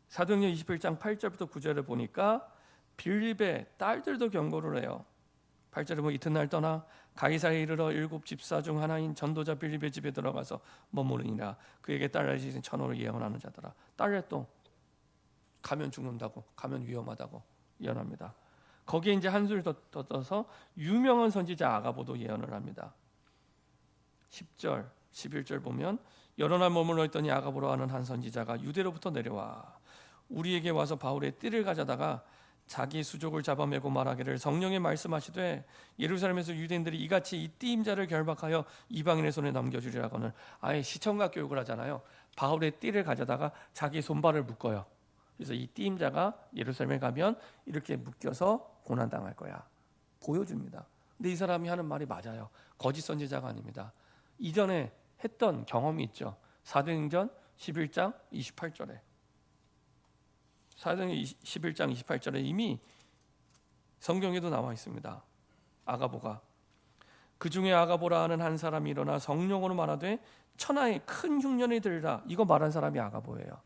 사도행전 21장 8절부터 9절을 보니까 빌립의 딸들도 경고를 해요. 8절에 보면 이튿날 떠나 가이사에 이르러 7 집사 중 하나인 전도자 빌립의 집에 들어가서 머무르니라. 그에게 딸내신 천호를 예언하는 자더라. 딸내 또 가면 죽는다고, 가면 위험하다고 예언합니다. 거기에 이제 한술 더 떠서 유명한 선지자 아가보도 예언을 합니다. 10절, 11절 보면 여러 날 머물러 있더니 아가보로 하는 한 선지자가 유대로부터 내려와 우리에게 와서 바울의 띠를 가져다가 자기 수족을 잡아매고 말하기를 성령의 말씀하시되 예루살렘에서 유대인들이 이같이 이 띠임자를 결박하여 이방인의 손에 넘겨주리라고는, 아예 시청각 교육을 하잖아요. 바울의 띠를 가져다가 자기 손발을 묶어요. 그래서 이 띠임자가 예루살렘에 가면 이렇게 묶여서 고난당할 거야 보여줍니다. 근데 이 사람이 하는 말이 맞아요. 거짓 선지자가 아닙니다. 이전에 했던 경험이 있죠. 사도행전 11장 28절에 사도행전 11장 28절에 이미 성경에도 나와 있습니다. 아가보가 그 중에 아가보라 하는 한 사람이 일어나 성령으로 말하되 천하에 큰 흉년이 들리라. 이거 말한 사람이 아가보예요.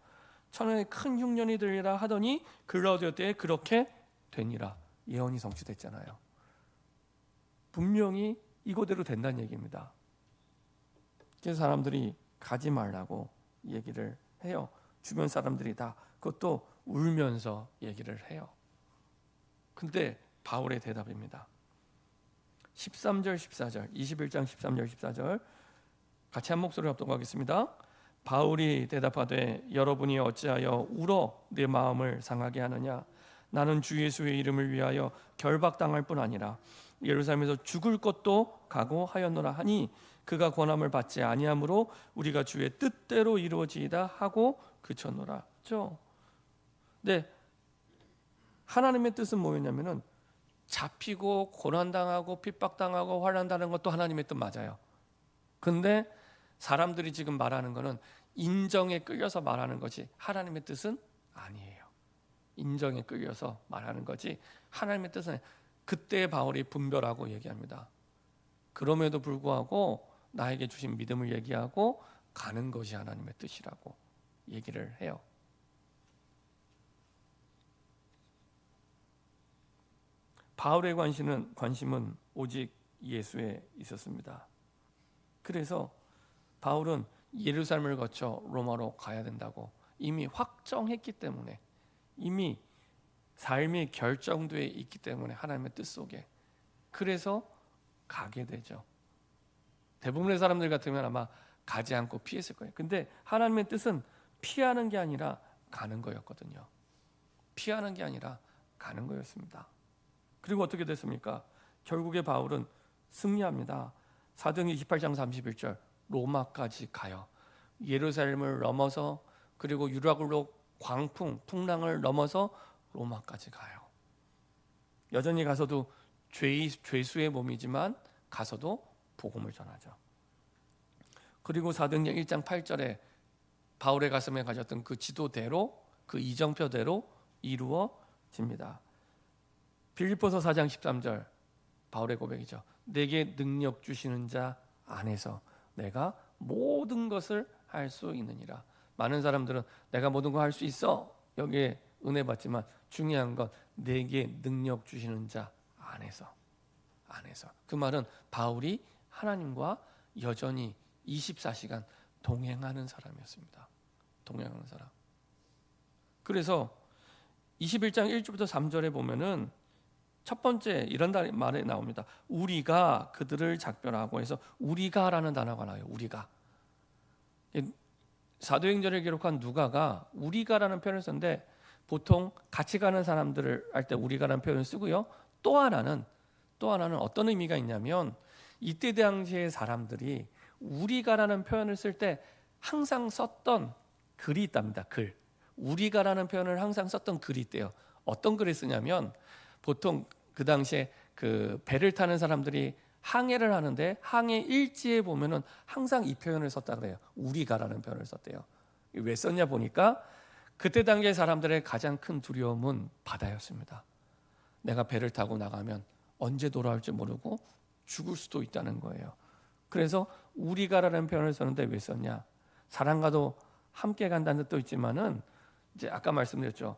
천하에 큰 흉년이 들리라 하더니 글라우디오 때에 그렇게 되니라. 예언이 성취됐잖아요. 분명히 이거대로 된다는 얘기입니다. 그래서 사람들이 가지 말라고 얘기를 해요. 주변 사람들이 다 그것도 울면서 얘기를 해요. 근데 바울의 대답입니다. 13절 14절 21장 13절 14절 같이 한 목소리로 합독하겠습니다. 바울이 대답하되 여러분이 어찌하여 울어 내 마음을 상하게 하느냐. 나는 주 예수의 이름을 위하여 결박당할 뿐 아니라 예루살렘에서 죽을 것도 각오하였노라 하니 그가 권함을 받지 아니하므로 우리가 주의 뜻대로 이루어지이다 하고 그쳤노라. 그렇죠? 네, 하나님의 뜻은 뭐였냐면은 잡히고 고난당하고 핍박당하고 환난당하는 것도 하나님의 뜻 맞아요. 근데 사람들이 지금 말하는 거는 인정에 끌려서 말하는 거지 하나님의 뜻은 아니에요. 인정에 끌려서 말하는 거지 하나님의 뜻은. 그때 바울이 분별하고 얘기합니다. 그럼에도 불구하고 나에게 주신 믿음을 얘기하고 가는 것이 하나님의 뜻이라고 얘기를 해요. 바울의 관심은 오직 예수에 있었습니다. 그래서 바울은 예루살렘을 거쳐 로마로 가야 된다고 이미 확정했기 때문에, 이미 삶이 결정되어 있기 때문에 하나님의 뜻 속에, 그래서 가게 되죠. 대부분의 사람들 같으면 아마 가지 않고 피했을 거예요. 근데 하나님의 뜻은 피하는 게 아니라 가는 거였거든요. 피하는 게 아니라 가는 거였습니다. 그리고 어떻게 됐습니까? 결국에 바울은 승리합니다. 사도행전 28장 31절 로마까지 가요. 예루살렘을 넘어서 그리고 유라굴로 광풍 풍랑을 넘어서 로마까지 가요. 여전히 가서도 죄수의 몸이지만 가서도 복음을 전하죠. 그리고 사도행전 1장 8절에 바울의 가슴에 가졌던 그 지도대로, 그 이정표대로 이루어집니다. 빌립보서 4장 13절 바울의 고백이죠. 내게 능력 주시는 자 안에서 내가 모든 것을 할 수 있느니라. 많은 사람들은 내가 모든 걸 할 수 있어 여기에 은혜 받지만 중요한 건 내게 능력 주시는 자 안에서. 그 말은 바울이 하나님과 여전히 24시간 동행하는 사람이었습니다. 동행하는 사람. 그래서 21장 1절부터 3절에 보면은 첫 번째 이런 말이 나옵니다. 우리가 그들을 작별하고 해서 우리가라는 단어가 나와요. 우리가. 사도행전을 기록한 누가가 우리가라는 표현을 썼는데 보통 같이 가는 사람들을 할 때 우리가라는 표현을 쓰고요. 또 하나는 어떤 의미가 있냐면 이때 당시의 사람들이 우리가라는 표현을 쓸 때 항상 썼던 글이 있답니다. 글. 우리가라는 표현을 항상 썼던 글이 있대요. 어떤 글을 쓰냐면 보통 그 당시에 그 배를 타는 사람들이 항해를 하는데 항해 일지에 보면은 항상 이 표현을 썼다 그래요. 우리가라는 표현을 썼대요. 왜 썼냐 보니까 그때 당시의 사람들의 가장 큰 두려움은 바다였습니다. 내가 배를 타고 나가면 언제 돌아올지 모르고 죽을 수도 있다는 거예요. 그래서 우리가라는 표현을 썼는데 왜 썼냐? 사랑과도 함께 간다는 뜻도 있지만은 이제 아까 말씀드렸죠.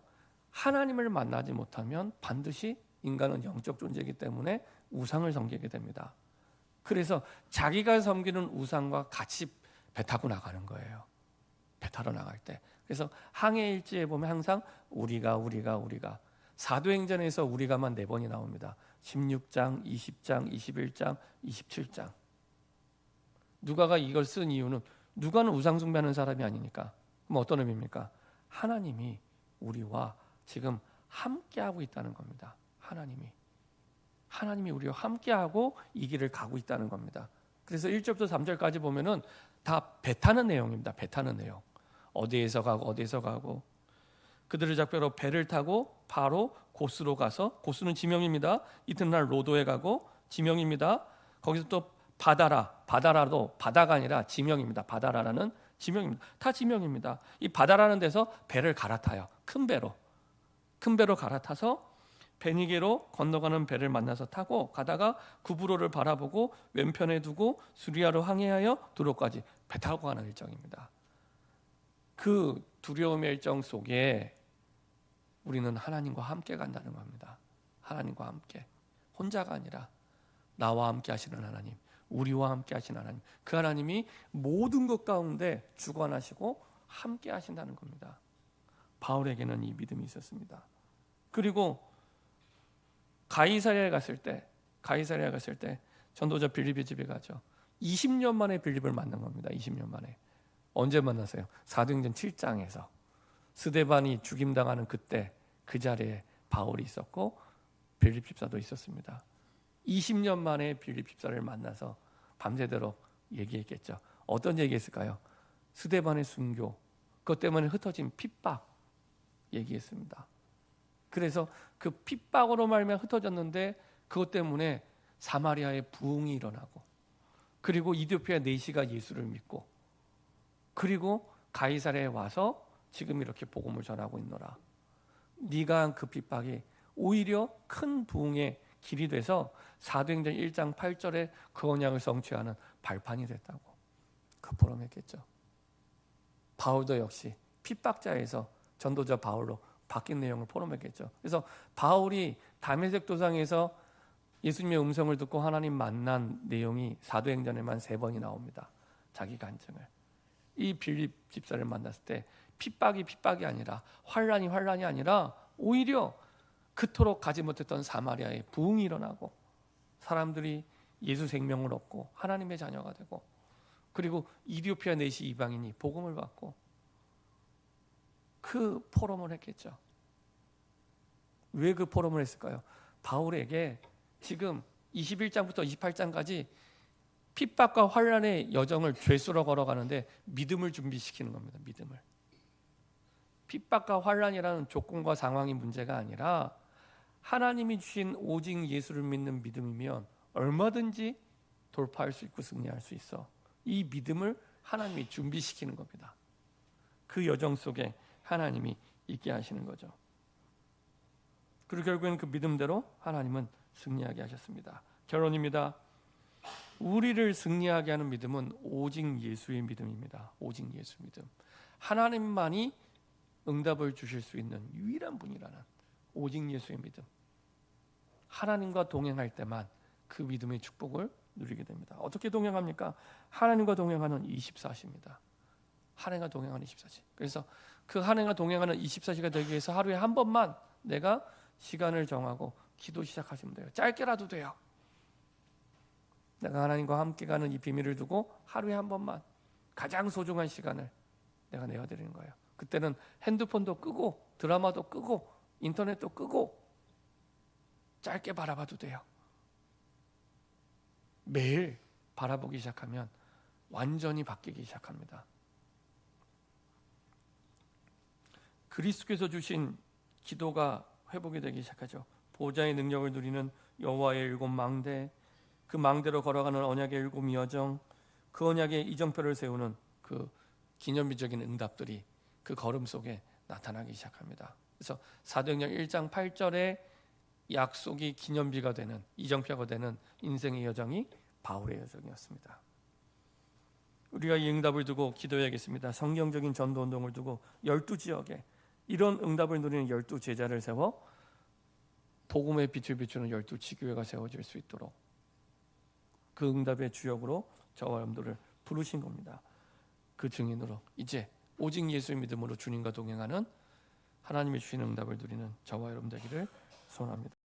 하나님을 만나지 못하면 반드시 인간은 영적 존재이기 때문에 우상을 섬기게 됩니다. 그래서 자기가 섬기는 우상과 같이 배 타고 나가는 거예요. 배 타러 나갈 때. 그래서 항해 일지에 보면 항상 우리가 사도행전에서 우리가만 4번이 나옵니다. 16장, 20장, 21장, 27장. 누가가 이걸 쓴 이유는 누가는 우상 숭배하는 사람이 아니니까. 그럼 어떤 의미입니까? 하나님이 우리와 지금 함께하고 있다는 겁니다. 하나님이 우리와 함께하고 이 길을 가고 있다는 겁니다. 그래서 1절부터 3절까지 보면은 다 배 타는 내용입니다. 배 타는 내용. 어디에서 가고 그들을 작별로 배를 타고 바로 고스로 가서, 고스는 지명입니다. 이튿날 로도에 가고 지명입니다. 거기서 또 바다라도 바다가 아니라 지명입니다. 바다라는 지명입니다. 다 지명입니다. 이 바다라는 데서 배를 갈아타요. 큰 배로 갈아타서 베니게로 건너가는 배를 만나서 타고 가다가 구브로를 바라보고 왼편에 두고 수리아로 항해하여 두로까지 배 타고 가는 일정입니다. 그 두려움의 일정 속에 우리는 하나님과 함께 간다는 겁니다. 하나님과 함께. 혼자가 아니라 나와 함께 하시는 하나님, 우리와 함께 하시는 하나님, 그 하나님이 모든 것 가운데 주관하시고 함께 하신다는 겁니다. 바울에게는 이 믿음이 있었습니다. 그리고 가이사랴에 갔을 때 전도자 빌립의 집에 가죠. 20년 만에 빌립을 만난 겁니다. 20년 만에. 언제 만났어요? 사도행전 7장에서 스데반이 죽임당하는 그때 그 자리에 바울이 있었고 빌립 집사도 있었습니다. 20년 만에 빌립 집사를 만나서 밤새도록 얘기했겠죠. 어떤 얘기했을까요? 스데반의 순교, 그것 때문에 흩어진 핍박 얘기했습니다. 그래서 그 핍박으로 말미암아 흩어졌는데 그것 때문에 사마리아에 부흥이 일어나고, 그리고 이디오피아 내시가 예수를 믿고, 그리고 가이사랴에 와서 지금 이렇게 복음을 전하고 있노라. 네가 한 그 핍박이 오히려 큰 부흥의 길이 돼서 사도행전 1장 8절에 그 언약을 성취하는 발판이 됐다고 그 포럼했겠죠. 바울도 역시 핍박자에서 전도자 바울로 바뀐 내용을 포럼했겠죠. 그래서 바울이 다메섹 도상에서 예수님의 음성을 듣고 하나님 만난 내용이 사도행전에만 3번이 나옵니다. 자기 간증을. 이 빌립 집사를 만났을 때 핍박이 아니라 환란이 아니라 오히려 그토록 가지 못했던 사마리아에 부흥이 일어나고 사람들이 예수 생명을 얻고 하나님의 자녀가 되고, 그리고 이디오피아 내시 이방인이 복음을 받고 그 포럼을 했겠죠. 왜 그 포럼을 했을까요? 바울에게 지금 21장부터 28장까지 핍박과 환란의 여정을 죄수로 걸어가는데 믿음을 준비시키는 겁니다. 믿음을. 핍박과 환란이라는 조건과 상황이 문제가 아니라 하나님이 주신 오직 예수를 믿는 믿음이면 얼마든지 돌파할 수 있고 승리할 수 있어. 이 믿음을 하나님이 준비시키는 겁니다. 그 여정 속에 하나님이 있게 하시는 거죠. 그리고 결국에는 그 믿음대로 하나님은 승리하게 하셨습니다. 결론입니다. 우리를 승리하게 하는 믿음은 오직 예수의 믿음입니다. 오직 예수 믿음. 하나님만이 응답을 주실 수 있는 유일한 분이라는 오직 예수의 믿음. 하나님과 동행할 때만 그 믿음의 축복을 누리게 됩니다. 어떻게 동행합니까? 하나님과 동행하는 24시입니다. 하나님과 동행하는 24시. 그래서 그 하나님과 동행하는 24시가 되기 위해서 하루에 한 번만 내가 시간을 정하고 기도 시작하시면 돼요. 짧게라도 돼요. 내가 하나님과 함께 가는 이 비밀을 두고 하루에 한 번만 가장 소중한 시간을 내가 내어드리는 거예요. 그때는 핸드폰도 끄고 드라마도 끄고 인터넷도 끄고 짧게 바라봐도 돼요. 매일 바라보기 시작하면 완전히 바뀌기 시작합니다. 그리스도께서 주신 기도가 회복이 되기 시작하죠. 보좌의 능력을 누리는 여호와의 7 망대, 그 망대로 걸어가는 언약의 7 여정, 그 언약의 이정표를 세우는 그 기념비적인 응답들이 그 걸음 속에 나타나기 시작합니다. 그래서 사도행전 1장 8절에 약속이 기념비가 되는, 이정표가 되는 인생의 여정이 바울의 여정이었습니다. 우리가 이 응답을 두고 기도해야겠습니다. 성경적인 전도운동을 두고 12지역에 이런 응답을 누리는 12제자를 세워 복음의 빛을 비추는 12지교회가 세워질 수 있도록 그 응답의 주역으로 저와 여러분들을 부르신 겁니다. 그 증인으로 이제 오직 예수의 믿음으로 주님과 동행하는, 하나님이 주시는 응답을 누리는 저와 여러분 되기를 소원합니다.